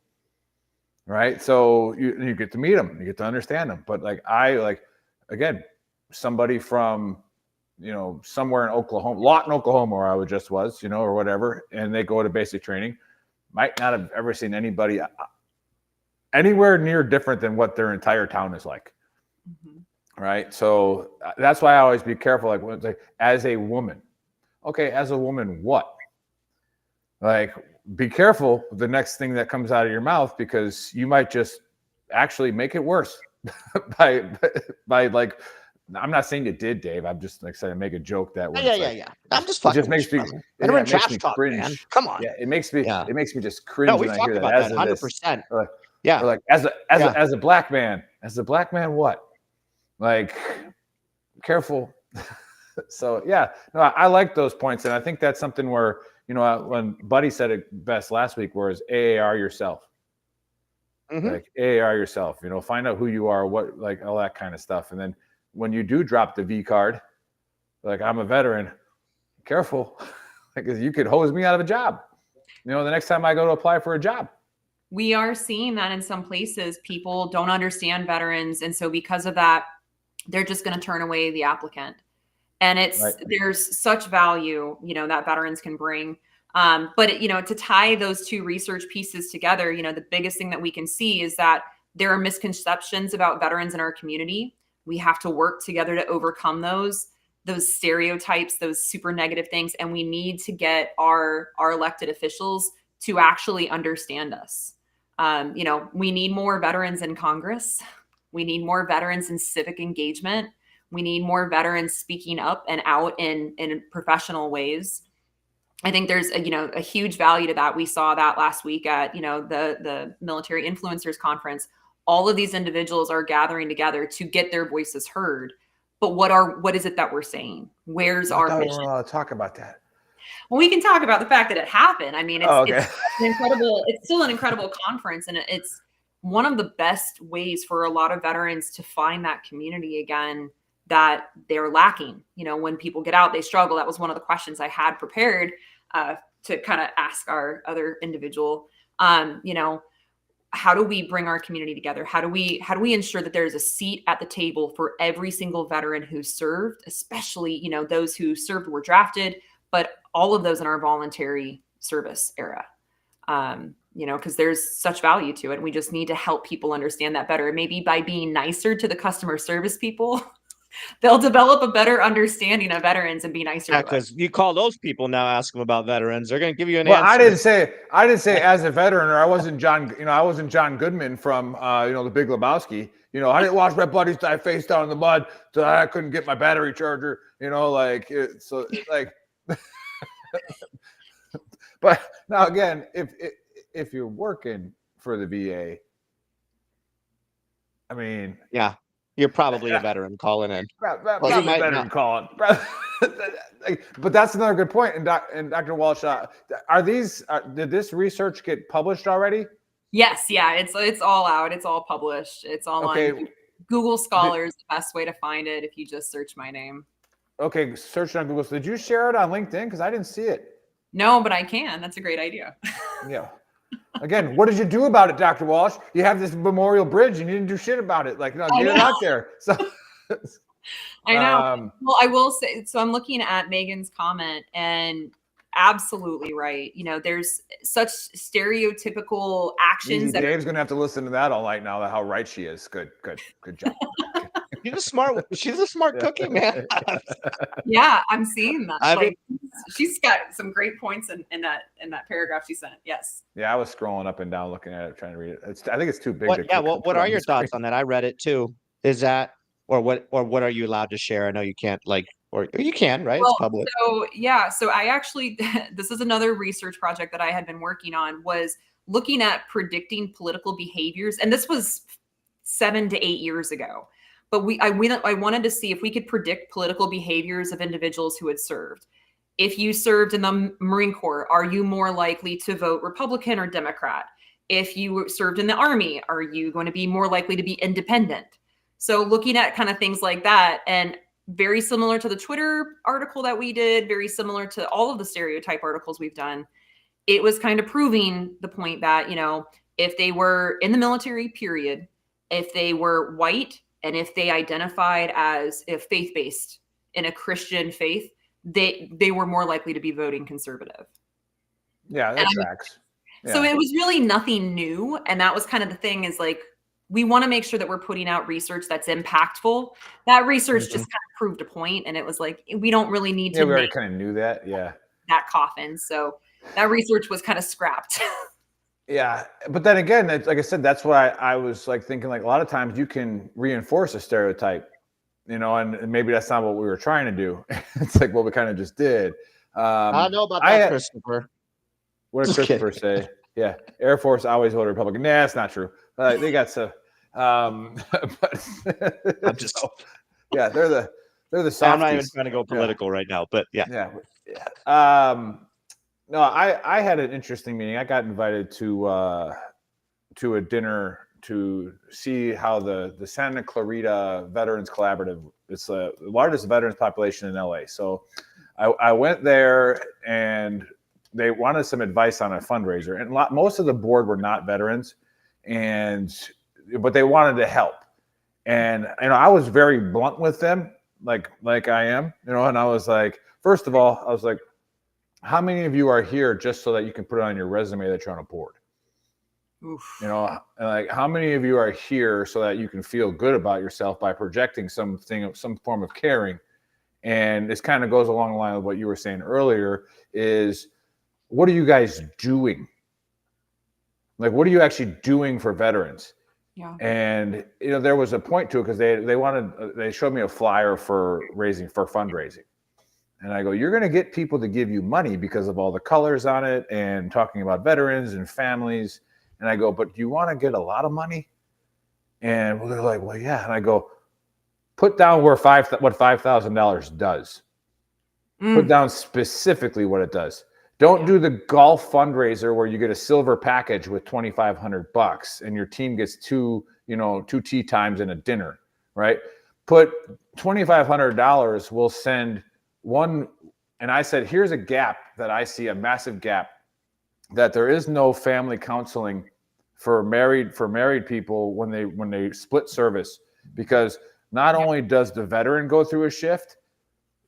right? So you get to meet them, you get to understand them. But again, somebody from, somewhere in Oklahoma, Lawton, Oklahoma, where I just was, or whatever, and they go to basic training, might not have ever seen anybody anywhere near different than what their entire town is like, right? So that's why I always be careful, as a woman. Okay, as a woman, what? Be careful the next thing that comes out of your mouth because you might just actually make it worse by I'm not saying you did, Dave. I'm just saying make a joke that way. Yeah. I'm just fucking. It just makes me. Veteran trash talk, man. Come on. Yeah, it makes me just cringe. No, we talked about that 100%. Yeah. Or like as a black man, what? Like, careful. So yeah, no, I like those points, and I think that's something where, you know, when Buddy said it best last week, whereas AAR yourself. Like AAR yourself, you know, find out who you are, what, like all that kind of stuff. And then when you do drop the V card, like, I'm a veteran, careful, because you could hose me out of a job, you know, the next time I go to apply for a job. We are seeing that in some places, people don't understand veterans. And so because of that, they're just going to turn away the applicant. And there's such value, you know, that veterans can bring. But, you know, to tie those two research pieces together, you know, the biggest thing that we can see is that there are misconceptions about veterans in our community. We have to work together to overcome those stereotypes, those super negative things. And we need to get our elected officials to actually understand us. You know, we need more veterans in Congress. We need more veterans in civic engagement. We need more veterans speaking up and out in professional ways. I think there's a huge value to that. We saw that last week at, you know, the Military Influencers Conference. All of these individuals are gathering together to get their voices heard. But what is it that we're saying? Where's our mission? We weren't allowed to talk about that. Well, we can talk about the fact that it happened. I mean, it's still an incredible conference, and it's one of the best ways for a lot of veterans to find that community again that they're lacking. You know, when people get out, they struggle. That was one of the questions I had prepared to kind of ask our other individual. You know, how do we bring our community together? How do we ensure that there's a seat at the table for every single veteran who served, especially, you know, those who served were drafted, but all of those in our voluntary service era. You know, because there's such value to it. And we just need to help people understand that better. Maybe by being nicer to the customer service people, they'll develop a better understanding of veterans and be nicer. Yeah, because you call those people now, ask them about veterans, they're going to give you an answer. I didn't say as a veteran, or I wasn't John Goodman from you know, The Big Lebowski. You know, I didn't watch my buddies die face down in the mud, so I couldn't get my battery charger. You know, like but now again, if you're working for the VA, I mean, yeah, you're probably a veteran calling in. Probably a veteran calling. But that's another good point. And Dr. Walsh, did this research get published already? Yes, yeah, it's all out. It's all published. It's all on Google Scholars. The best way to find it if you just search my name. Okay, search on Google. So did you share it on LinkedIn? Because I didn't see it. No, but I can. That's a great idea. Yeah. Again, what did you do about it, Dr. Walsh? You have this memorial bridge and you didn't do shit about it. Like, no, get it out there. So I know. Well, I will say, so I'm looking at Megan's comment, and absolutely right. You know, there's such stereotypical actions. Dave's going to have to listen to that all night now, how right she is. Good job. She's a smart cookie, man. Yeah, I'm seeing that. She's got some great points in that paragraph she sent. Yes. Yeah, I was scrolling up and down looking at it, trying to read it. I think it's too big. What are your thoughts on that? I read it too. Is that or what are you allowed to share? I know you can't, like, or you can, right? Well, it's public. So I actually this is another research project that I had been working on, was looking at predicting political behaviors, and this was 7 to 8 years ago. But I wanted to see if we could predict political behaviors of individuals who had served. If you served in the Marine Corps, are you more likely to vote Republican or Democrat? If you served in the Army, are you going to be more likely to be independent? So looking at kind of things like that, and very similar to the Twitter article that we did, very similar to all of the stereotype articles we've done, it was kind of proving the point that, you know, if they were in the military, period, if they were white, and if they identified as faith-based in a Christian faith, they were more likely to be voting conservative. Yeah, that tracks. Yeah. So it was really nothing new. And that was kind of the thing, is like, we want to make sure that we're putting out research that's impactful. That research just kind of proved a point, and it was like, we don't really need to. Yeah, we already kind of knew that. Yeah. That coffin. So that research was kind of scrapped. Yeah, but then again, like I said, that's why I was like thinking, like, a lot of times you can reinforce a stereotype, you know, and maybe that's not what we were trying to do. It's like what we kind of just did. I know about that, Christopher. What did Christopher say? Yeah, Air Force always voted Republican. Nah, that's not true. They got some. But I'm just. yeah, they're the softies. I'm not even trying to go political right now, but yeah. No, I had an interesting meeting. I got invited to a dinner to see how the Santa Clarita Veterans Collaborative. It's the largest veterans population in LA. So I went there and they wanted some advice on a fundraiser, and most of the board were not veterans, but they wanted to help. And I was very blunt with them, like I am, and I was like, first of all, I was like, how many of you are here just so that you can put it on your resume that you're on a board? Oof. And like, how many of you are here so that you can feel good about yourself by projecting some form of caring? And this kind of goes along the line of what you were saying earlier is, what are you guys doing? Like, what are you actually doing for veterans? Yeah. And there was a point to it because they showed me a flyer for fundraising. And I go, you're going to get people to give you money because of all the colors on it and talking about veterans and families. And I go, but do you want to get a lot of money? And they're like, well, yeah. And I go, put down what $5,000 does. Put down specifically what it does. Don't do the golf fundraiser where you get a silver package with $2,500 and your team gets two tee times and a dinner, right? Put $2,500. We'll send one. And I said, here's a gap that I see, a massive gap, that there is no family counseling for married people when they split service, because not only does the veteran go through a shift,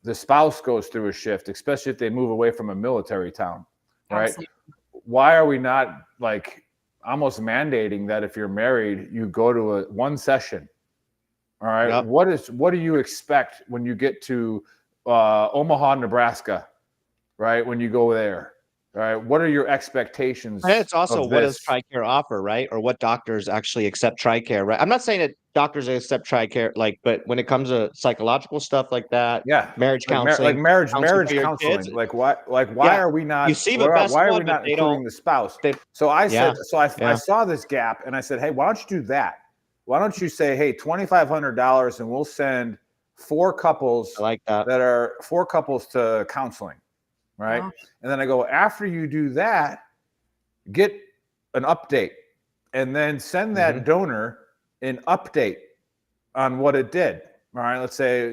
the spouse goes through a shift, especially if they move away from a military town, right? Absolutely. Why are we not like almost mandating that if you're married, you go to one session? All right. Yep. What do you expect when you get to Omaha, Nebraska, right? When you go there, right? What are your expectations? And it's also what does TRICARE offer, right? Or what doctors actually accept TRICARE, right? I'm not saying that doctors accept TRICARE, but when it comes to psychological stuff like that, marriage counseling, marriage counseling, kids, why are we not? You see the best why are one, we not including the spouse? I saw this gap, and I said, hey, why don't you do that? Why don't you say, hey, $2,500, and we'll send 4 couples that are 4 couples to counseling, right? Wow. And then I go, after you do that, get an update, and then send that donor an update on what it did. All right, let's say,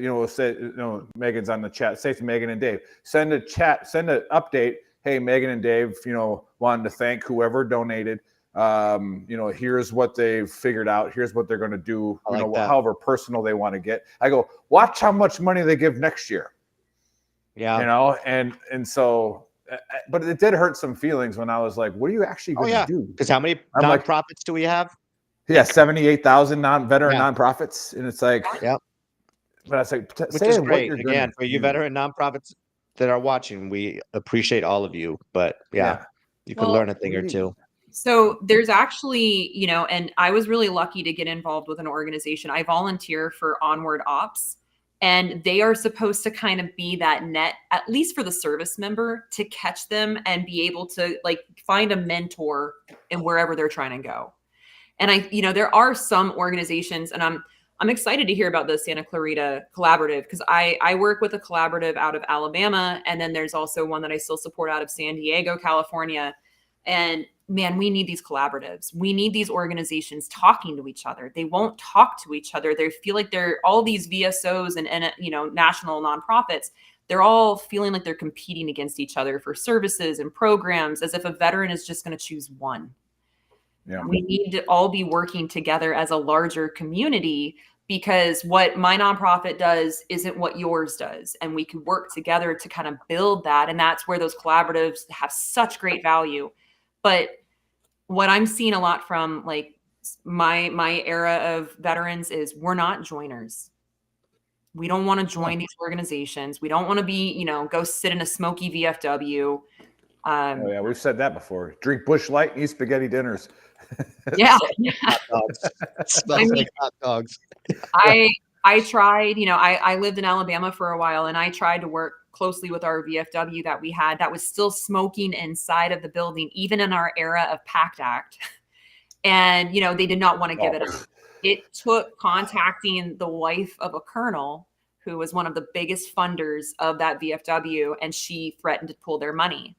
Megan's on the chat. Say to Megan and Dave, send an update. Hey, Megan and Dave, wanted to thank whoever donated. Here's what they've figured out. Here's what they're going to do. However personal they want to get. I go, watch how much money they give next year. Yeah. And so, but it did hurt some feelings when I was like, what are you actually going to do? Because how many nonprofits do we have? Yeah, 78,000 veteran nonprofits, and it's like, But I was like, which is great. Again, for you veteran nonprofits that are watching, we appreciate all of you. But you can learn a thing or two. So there's actually, and I was really lucky to get involved with an organization. I volunteer for Onward Ops, and they are supposed to kind of be that net, at least for the service member, to catch them and be able to find a mentor in wherever they're trying to go. And there are some organizations, and I'm excited to hear about the Santa Clarita Collaborative, because I work with a collaborative out of Alabama, and then there's also one that I still support out of San Diego, California. And man, we need these collaboratives. We need these organizations talking to each other. They won't talk to each other. They feel like they're all these VSOs and national nonprofits. They're all feeling like they're competing against each other for services and programs, as if a veteran is just going to choose one. Yeah. We need to all be working together as a larger community, because what my nonprofit does isn't what yours does. And we can work together to kind of build that. And that's where those collaboratives have such great value. But what I'm seeing a lot from my era of veterans is we're not joiners. We don't want to join these organizations. We don't want to be, go sit in a smoky VFW. We've said that before. Drink Busch Light and eat spaghetti dinners. Yeah. Hot dogs. Smells like hot dogs. I tried, I lived in Alabama for a while, and I tried to work closely with our VFW that we had that was still smoking inside of the building, even in our era of PACT Act. And, they did not want to give it up. It took contacting the wife of a colonel who was one of the biggest funders of that VFW, and she threatened to pull their money.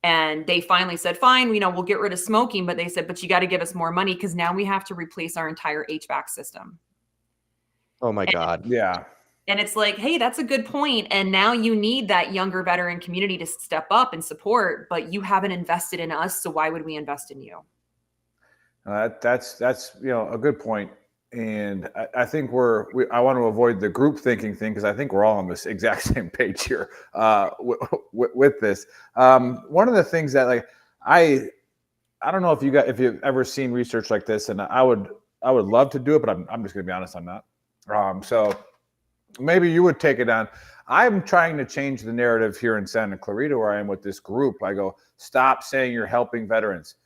And they finally said, fine, we'll get rid of smoking. But they said, but you got to give us more money because now we have to replace our entire HVAC system. Oh my God. Yeah. And it's like, hey, that's a good point. And now you need that younger veteran community to step up and support, but you haven't invested in us. So why would we invest in you? That's a good point. And I think I want to avoid the group thinking thing because I think we're all on this exact same page here with this. One of the things that I don't know if you've ever seen research like this, and I would love to do it, but I'm just going to be honest, I'm not. So maybe you would take it on. I'm trying to change the narrative here in Santa Clarita where I am with this group. I go, stop saying you're helping veterans.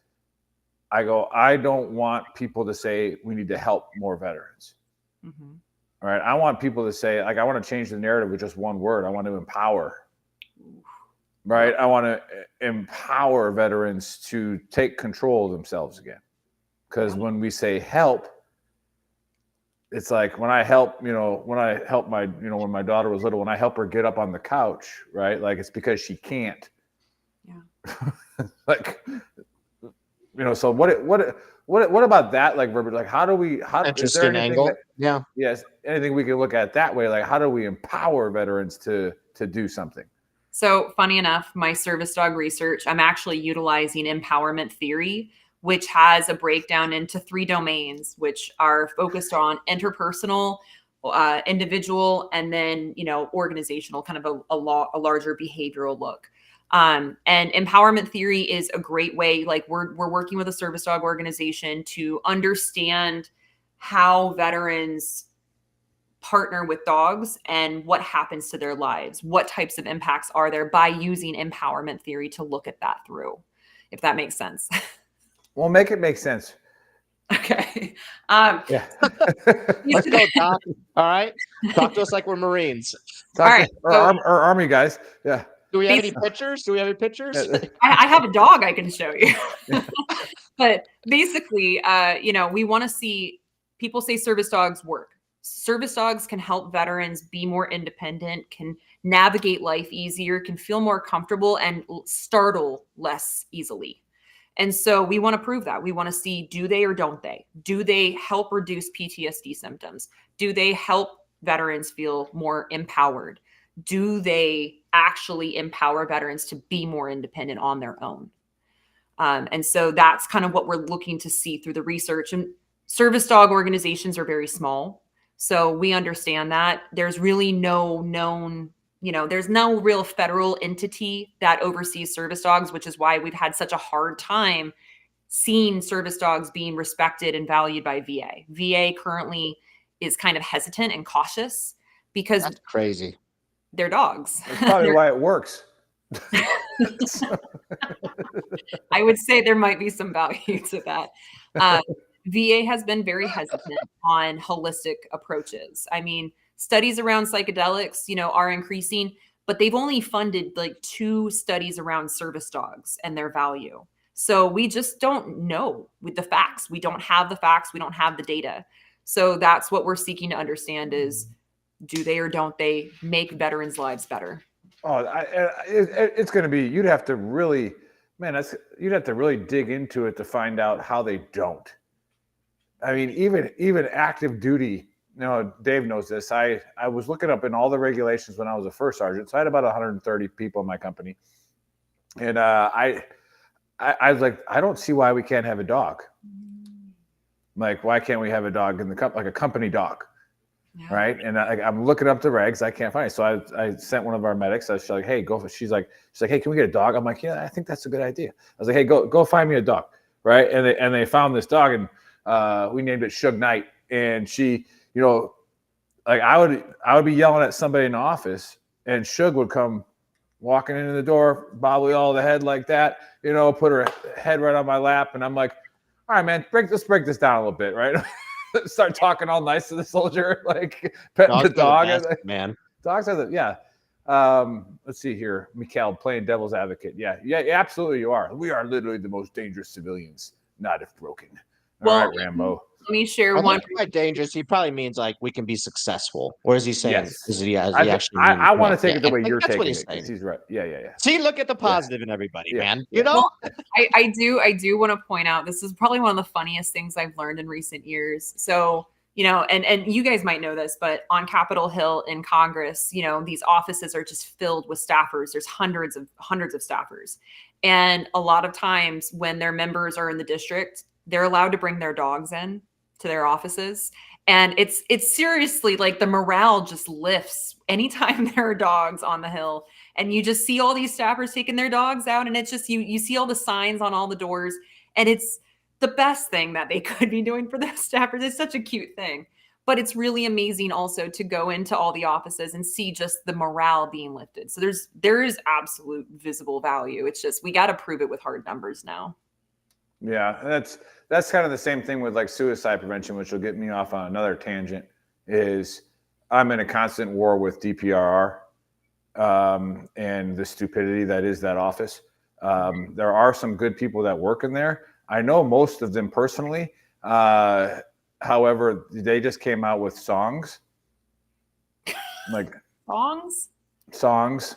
I go, I don't want people to say we need to help more veterans. Mm-hmm. All right. I want people to say, I want to change the narrative with just one word. I want to empower. Right. I want to empower veterans to take control of themselves again. Because when we say help, it's like when I help when my daughter was little, when I help her get up on the couch, right? Like it's because she can't. Yeah. So what about that? How do we, interesting angle? Yes. Anything we can look at that way? Like, how do we empower veterans to do something? So funny enough, my service dog research, I'm actually utilizing empowerment theory, which has a breakdown into 3 domains, which are focused on interpersonal, individual, and then, organizational, kind of a larger behavioral look. And empowerment theory is a great way. Like we're working with a service dog organization to understand how veterans partner with dogs and what happens to their lives. What types of impacts are there by using empowerment theory to look at that through, if that makes sense. Well, make it make sense. Okay. Yeah. Let's go, Doc. All right. Talk to us like we're Marines. All right. Or Army guys. Yeah. Do we have any pictures? I have a dog I can show you. But basically, we want to see people say service dogs work. Service dogs can help veterans be more independent, can navigate life easier, can feel more comfortable, and startle less easily. And so we want to prove that. We want to see, do they or don't they? Do they help reduce PTSD symptoms? Do they help veterans feel more empowered? Do they actually empower veterans to be more independent on their own? And so that's kind of what we're looking to see through the research. And service dog organizations are very small. So we understand that there's really no known, there's no real federal entity that oversees service dogs, which is why we've had such a hard time seeing service dogs being respected and valued by VA. VA currently is kind of hesitant and cautious because that's crazy. They're dogs. That's probably why it works. I would say there might be some value to that. VA has been very hesitant on holistic approaches. I mean, studies around psychedelics, are increasing, but they've only funded 2 studies around service dogs and their value. So we just don't know with the facts. We don't have the facts. We don't have the data. So that's what we're seeking to understand is, do they or don't they make veterans' lives better? Oh, it's going to be, you'd have to really dig into it to find out how they don't. I mean, even active duty, Dave knows this. I was looking up in all the regulations when I was a first sergeant. So I had about 130 people in my company. And I was like, I don't see why we can't have a dog. Like, why can't we have a dog in the like a company dog? Yeah. Right. And I'm looking up the regs. I can't find it. So I sent one of our medics. I was like, hey, go. She's like, hey, can we get a dog? I'm like, yeah, I think that's a good idea. I was like, hey, go find me a dog. Right. And they found this dog and we named it Suge Knight. And she, I would be yelling at somebody in the office and Suge would come walking into the door, bobble all the head like that, put her head right on my lap. And I'm like, all right, man, let's break this down a little bit. Right. Start talking all nice to the soldier, like petting the dog. The best, man. Dogs are let's see here. Mikhail playing devil's advocate. Yeah, absolutely you are. We are literally the most dangerous civilians, not if broken. Well, All right, Rambo. Let me share I one. think by dangerous, he probably means like we can be successful. Or is he saying? Yes. Is he I actually? I want to yeah, take it the I way think you're that's what taking he's it because saying. he's right. Yeah. See, look at the positive in everybody, Yeah. man. Yeah. You know. Well, I do want to point out this is probably one of the funniest things I've learned in recent years. So, and you guys might know this, but on Capitol Hill in Congress, these offices are just filled with staffers. There's hundreds of staffers. And a lot of times when their members are in the district, they're allowed to bring their dogs in to their offices. And it's seriously like the morale just lifts anytime there are dogs on the Hill, and you just see all these staffers taking their dogs out, and it's just you see all the signs on all the doors, and it's the best thing that they could be doing for the staffers. It's such a cute thing, but it's really amazing also to go into all the offices and see just the morale being lifted. So there is absolute visible value. It's just we got to prove it with hard numbers now. Yeah, and that's kind of the same thing with like suicide prevention, which will get me off on another tangent. Is I'm in a constant war with DPRR and the stupidity that is that office. There are some good people that work in there. I know most of them personally. However, they just came out with songs, like songs,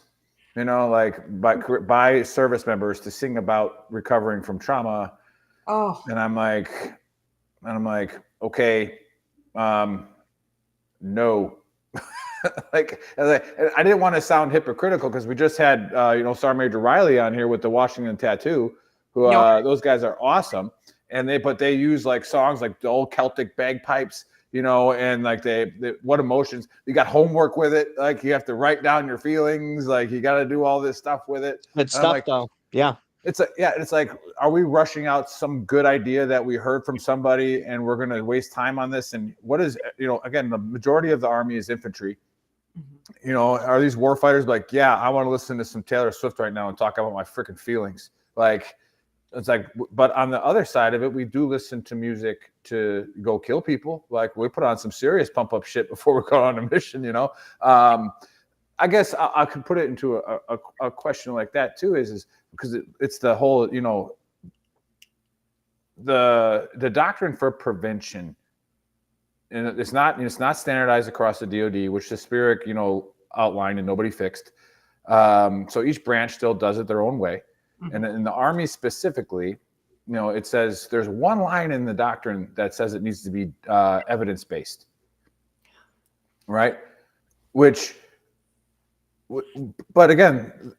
like by service members to sing about recovering from trauma. Oh, And I'm like, okay, no. like, and I didn't want to sound hypocritical because we just had, Sergeant Major Riley on here with the Washington Tattoo, who those guys are awesome. And they use like songs like the old Celtic bagpipes, and like they what emotions. You got homework with it. Like you have to write down your feelings. Like you got to do all this stuff with it. Good stuff, though. Yeah. It's like, are we rushing out some good idea that we heard from somebody and we're going to waste time on this? And what is, again, the majority of the Army is infantry. Are these warfighters like, yeah, I want to listen to some Taylor Swift right now and talk about my freaking feelings. Like, it's like, but on the other side of it, we do listen to music to go kill people. Like we put on some serious pump up shit before we go on a mission, I guess I could put it into a question like that too, is because it's the whole, the doctrine for prevention, and it's not standardized across the DoD, which the Spirit, outlined and nobody fixed. So each branch still does it their own way. Mm-hmm. And in the Army specifically, it says there's one line in the doctrine that says it needs to be evidence-based, right? But again,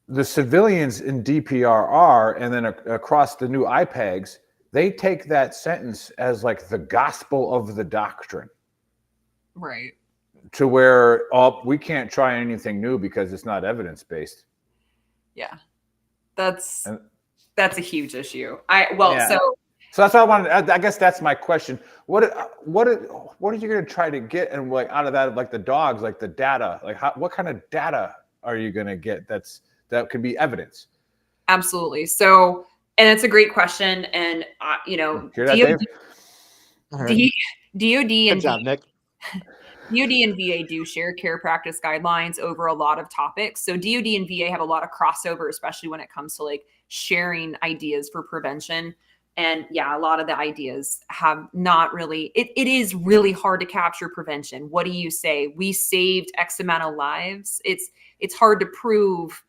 the civilians in DPRR and then across the new IPAGs, they take that sentence as like the gospel of the doctrine. Right. To where we can't try anything new because it's not evidence-based. Yeah. That's a huge issue. So that's what I wanted. I guess that's my question. What are you going to try to get and like out of that, like the dogs, like the data, like what kind of data are you going to get that could be evidence? Absolutely. So, and it's a great question. And hear that, Dave? DOD and Good job, Nick. DOD and VA do share care practice guidelines over a lot of topics. So DOD and VA have a lot of crossover, especially when it comes to like sharing ideas for prevention. And yeah, a lot of the ideas have not really, it is really hard to capture prevention. What do you say? We saved X amount of lives. It's hard to prove,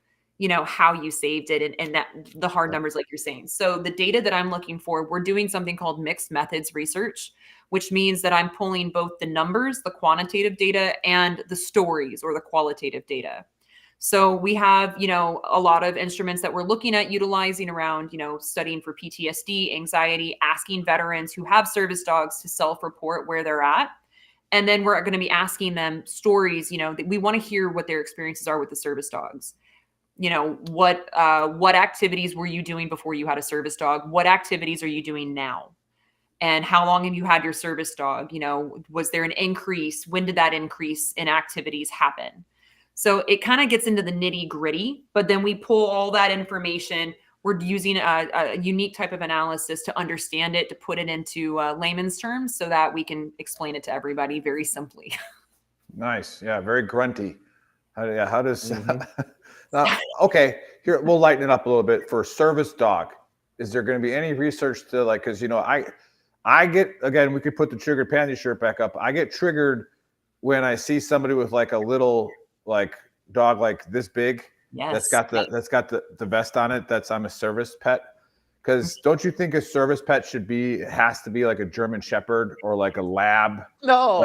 how you saved it and that the hard numbers, like you're saying. So the data that I'm looking for, we're doing something called mixed methods research, which means that I'm pulling both the numbers, the quantitative data, and the stories or the qualitative data. So we have, a lot of instruments that we're looking at utilizing around, studying for PTSD, anxiety, asking veterans who have service dogs to self-report where they're at. And then we're going to be asking them stories, that we want to hear what their experiences are with the service dogs. What activities were you doing before you had a service dog? What activities are you doing now? And how long have you had your service dog? Was there an increase? When did that increase in activities happen? So it kind of gets into the nitty gritty, but then we pull all that information. We're using a unique type of analysis to understand it, to put it into layman's terms so that we can explain it to everybody very simply. Nice. Yeah. Very grunty. How does, okay, here, we'll lighten it up a little bit for service dog. Is there going to be any research to like, cause I get, again, we could put the triggered panty shirt back up. I get triggered when I see somebody with like a little like dog like this big that's got the vest on it. I'm a service pet. Because don't you think a service pet has to be like a German Shepherd or like a Lab? No,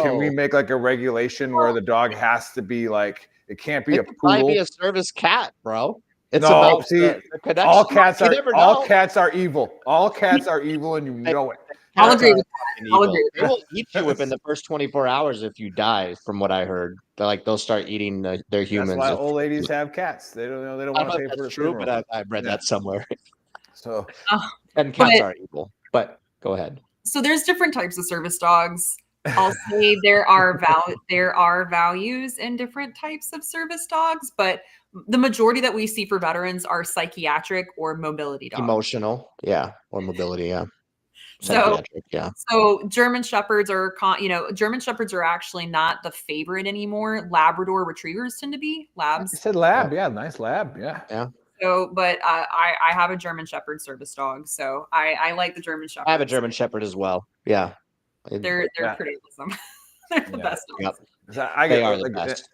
Can we make like a regulation where the dog has to be like, it can't be a poodle? Might be a service cat, bro. It's no, about see, the connection. all cats You are never all know. cats are evil. All cats are evil, and you know it. I'll agree with Fucking I'll evil. agree with They will eat you within the first 24 hours if you die, from what I heard. They'll start eating their humans. That's why old ladies have cats. They don't I want don't to know pay if for the that's true, funeral. but I've read that somewhere. So, and cats but- are evil. But go ahead. So there's different types of service dogs. I'll say there are values in different types of service dogs, but the majority that we see for veterans are psychiatric or mobility dogs. Emotional, yeah, or mobility, yeah. So, Psychiatric, yeah. So German Shepherds are, German Shepherds are actually not the favorite anymore. Labrador Retrievers tend to be labs. You said Lab, yeah, nice Lab, yeah. So, but I have a German Shepherd service dog, so I like the German Shepherd. I have a German Shepherd as well. Yeah, they're pretty awesome. They're the best dogs. Yep. They are the best.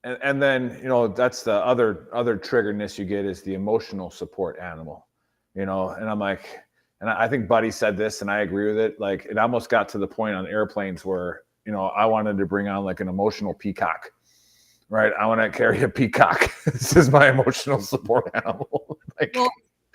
And then that's the other triggerness you get is the emotional support animal, and I'm like, and I think Buddy said this, and I agree with it. Like it almost got to the point on airplanes where I wanted to bring on like an emotional peacock. Right, I want to carry a peacock. This is my emotional support animal. Well,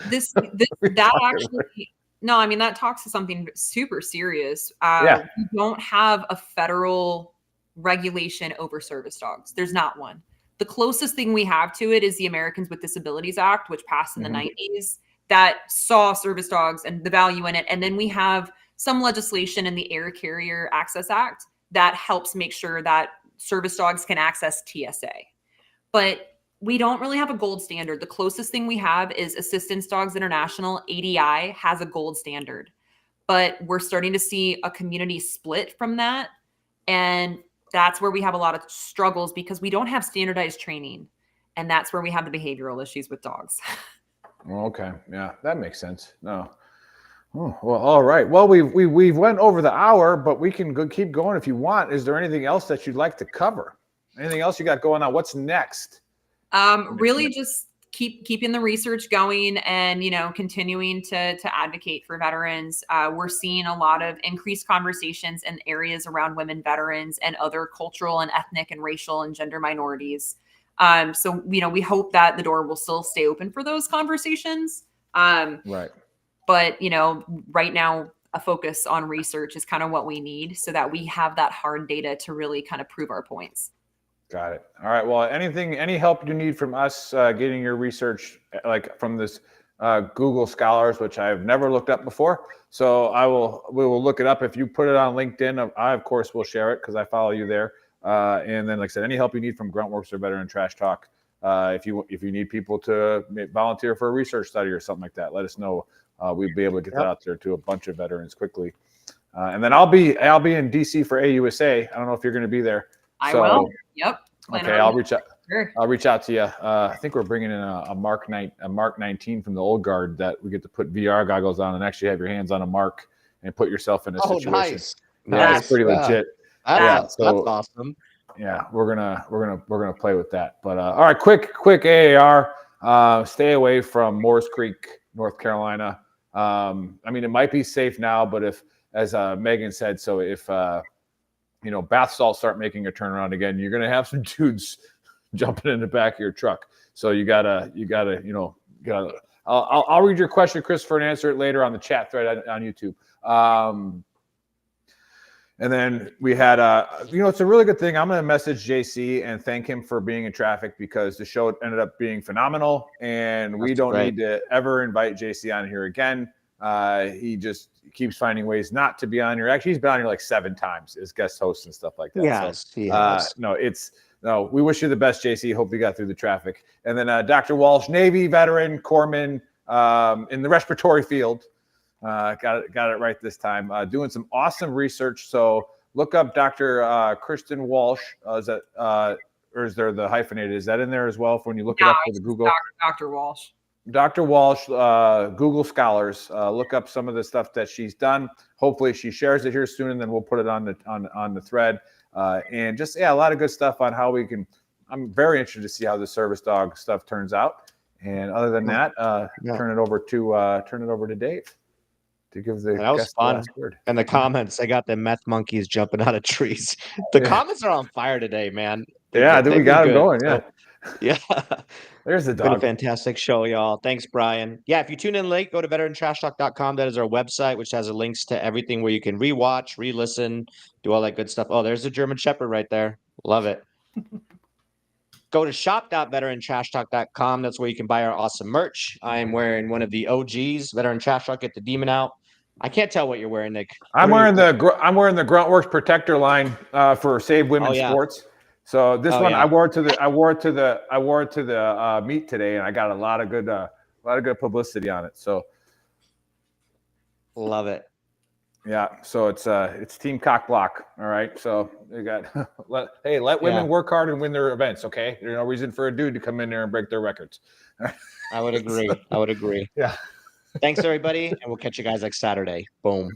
that actually, no, I mean that talks to something super serious. We don't have a federal regulation over service dogs. There's not one. The closest thing we have to it is the Americans with Disabilities Act, which passed in the 90s, that saw service dogs and the value in it. And then we have some legislation in the Air Carrier Access Act that helps make sure that service dogs can access TSA. But we don't really have a gold standard. The closest thing we have is Assistance Dogs International, ADI, has a gold standard. But we're starting to see a community split from that. And that's where we have a lot of struggles because we don't have standardized training. And that's where we have the behavioral issues with dogs. Okay. Yeah, that makes sense. No. Oh, well, all right. Well, we've went over the hour, but we can keep going if you want. Is there anything else that you'd like to cover? Anything else you got going on? What's next? Really just keeping the research going and, continuing to advocate for veterans. We're seeing a lot of increased conversations in areas around women veterans and other cultural and ethnic and racial and gender minorities. So, we hope that the door will still stay open for those conversations. Right. But, right now, a focus on research is kind of what we need so that we have that hard data to really kind of prove our points. Got it. All right. Well, any help you need from us getting your research, like from this Google Scholars, which I've never looked up before. So we will look it up. If you put it on LinkedIn, I, of course, will share it because I follow you there. And then, like I said, any help you need from Gruntworks or Veteran Trash Talk, if you need people to volunteer for a research study or something like that, let us know. We'd be able to get that out there to a bunch of veterans quickly. And then I'll be in DC for AUSA. I don't know if you're going to be there. I will. Yep. Okay, I'll reach out. Sure. I'll reach out to you. I think we're bringing in a Mark 19 from the old guard that we get to put VR goggles on and actually have your hands on a mark and put yourself in a situation. Nice. That's pretty legit. That's awesome. Yeah, we're gonna play with that. But all right, quick AAR. Stay away from Moores Creek, North Carolina. I mean, it might be safe now, but if, as Megan said, so if bath salts start making a turnaround again, you're gonna have some dudes jumping in the back of your truck. So you gotta. I'll read your question, Christopher, and answer it later on the chat thread on YouTube. And then we had, it's a really good thing. I'm going to message JC and thank him for being in traffic because the show ended up being phenomenal. And we don't need to ever invite JC on here again. He just keeps finding ways not to be on here. Actually, he's been on here like 7 times as guest host and stuff like that. Yes, so, he has. We wish you the best, JC. Hope you got through the traffic. And then Dr. Walsh, Navy veteran, corpsman in the respiratory field. Got it right this time. Doing some awesome research. So look up Dr. Kristen Walsh. Is that or is there the hyphenated? Is that in there as well? For when you look it up for the Google. Dr. Walsh. Dr. Walsh, Google Scholars, look up some of the stuff that she's done. Hopefully she shares it here soon, and then we'll put it on the thread. And just, a lot of good stuff on how we can. I'm very interested to see how the service dog stuff turns out. And other than that, turn it over to Dave to give the that was guest fun. the last word. And the comments, I got the meth monkeys jumping out of trees. The comments are on fire today, man. We got them going. Yeah. Yeah. There's the Been a dog. fantastic show, y'all. Thanks, Brian. Yeah, if you tune in late, go to VeteranTrashTalk.com. That is our website, which has links to everything where you can rewatch, re-listen, do all that good stuff. Oh, there's a German Shepherd right there. Love it. Go to shop.veterantrashtalk.com. That's where you can buy our awesome merch. I am wearing one of the OGs, Veteran Trash Talk. Get the demon out. I can't tell what you're wearing, Nick. I'm wearing the Gruntworks Protector line for Save Women's Sports. So this one I wore it to the meet today, and I got a lot of good publicity on it. So love it. Yeah, so it's Team Cock Block. All right, so they got let women work hard and win their events. Okay, there's no reason for a dude to come in there and break their records. I would agree. I would agree. Yeah. Thanks, everybody, and we'll catch you guys next Saturday. Boom.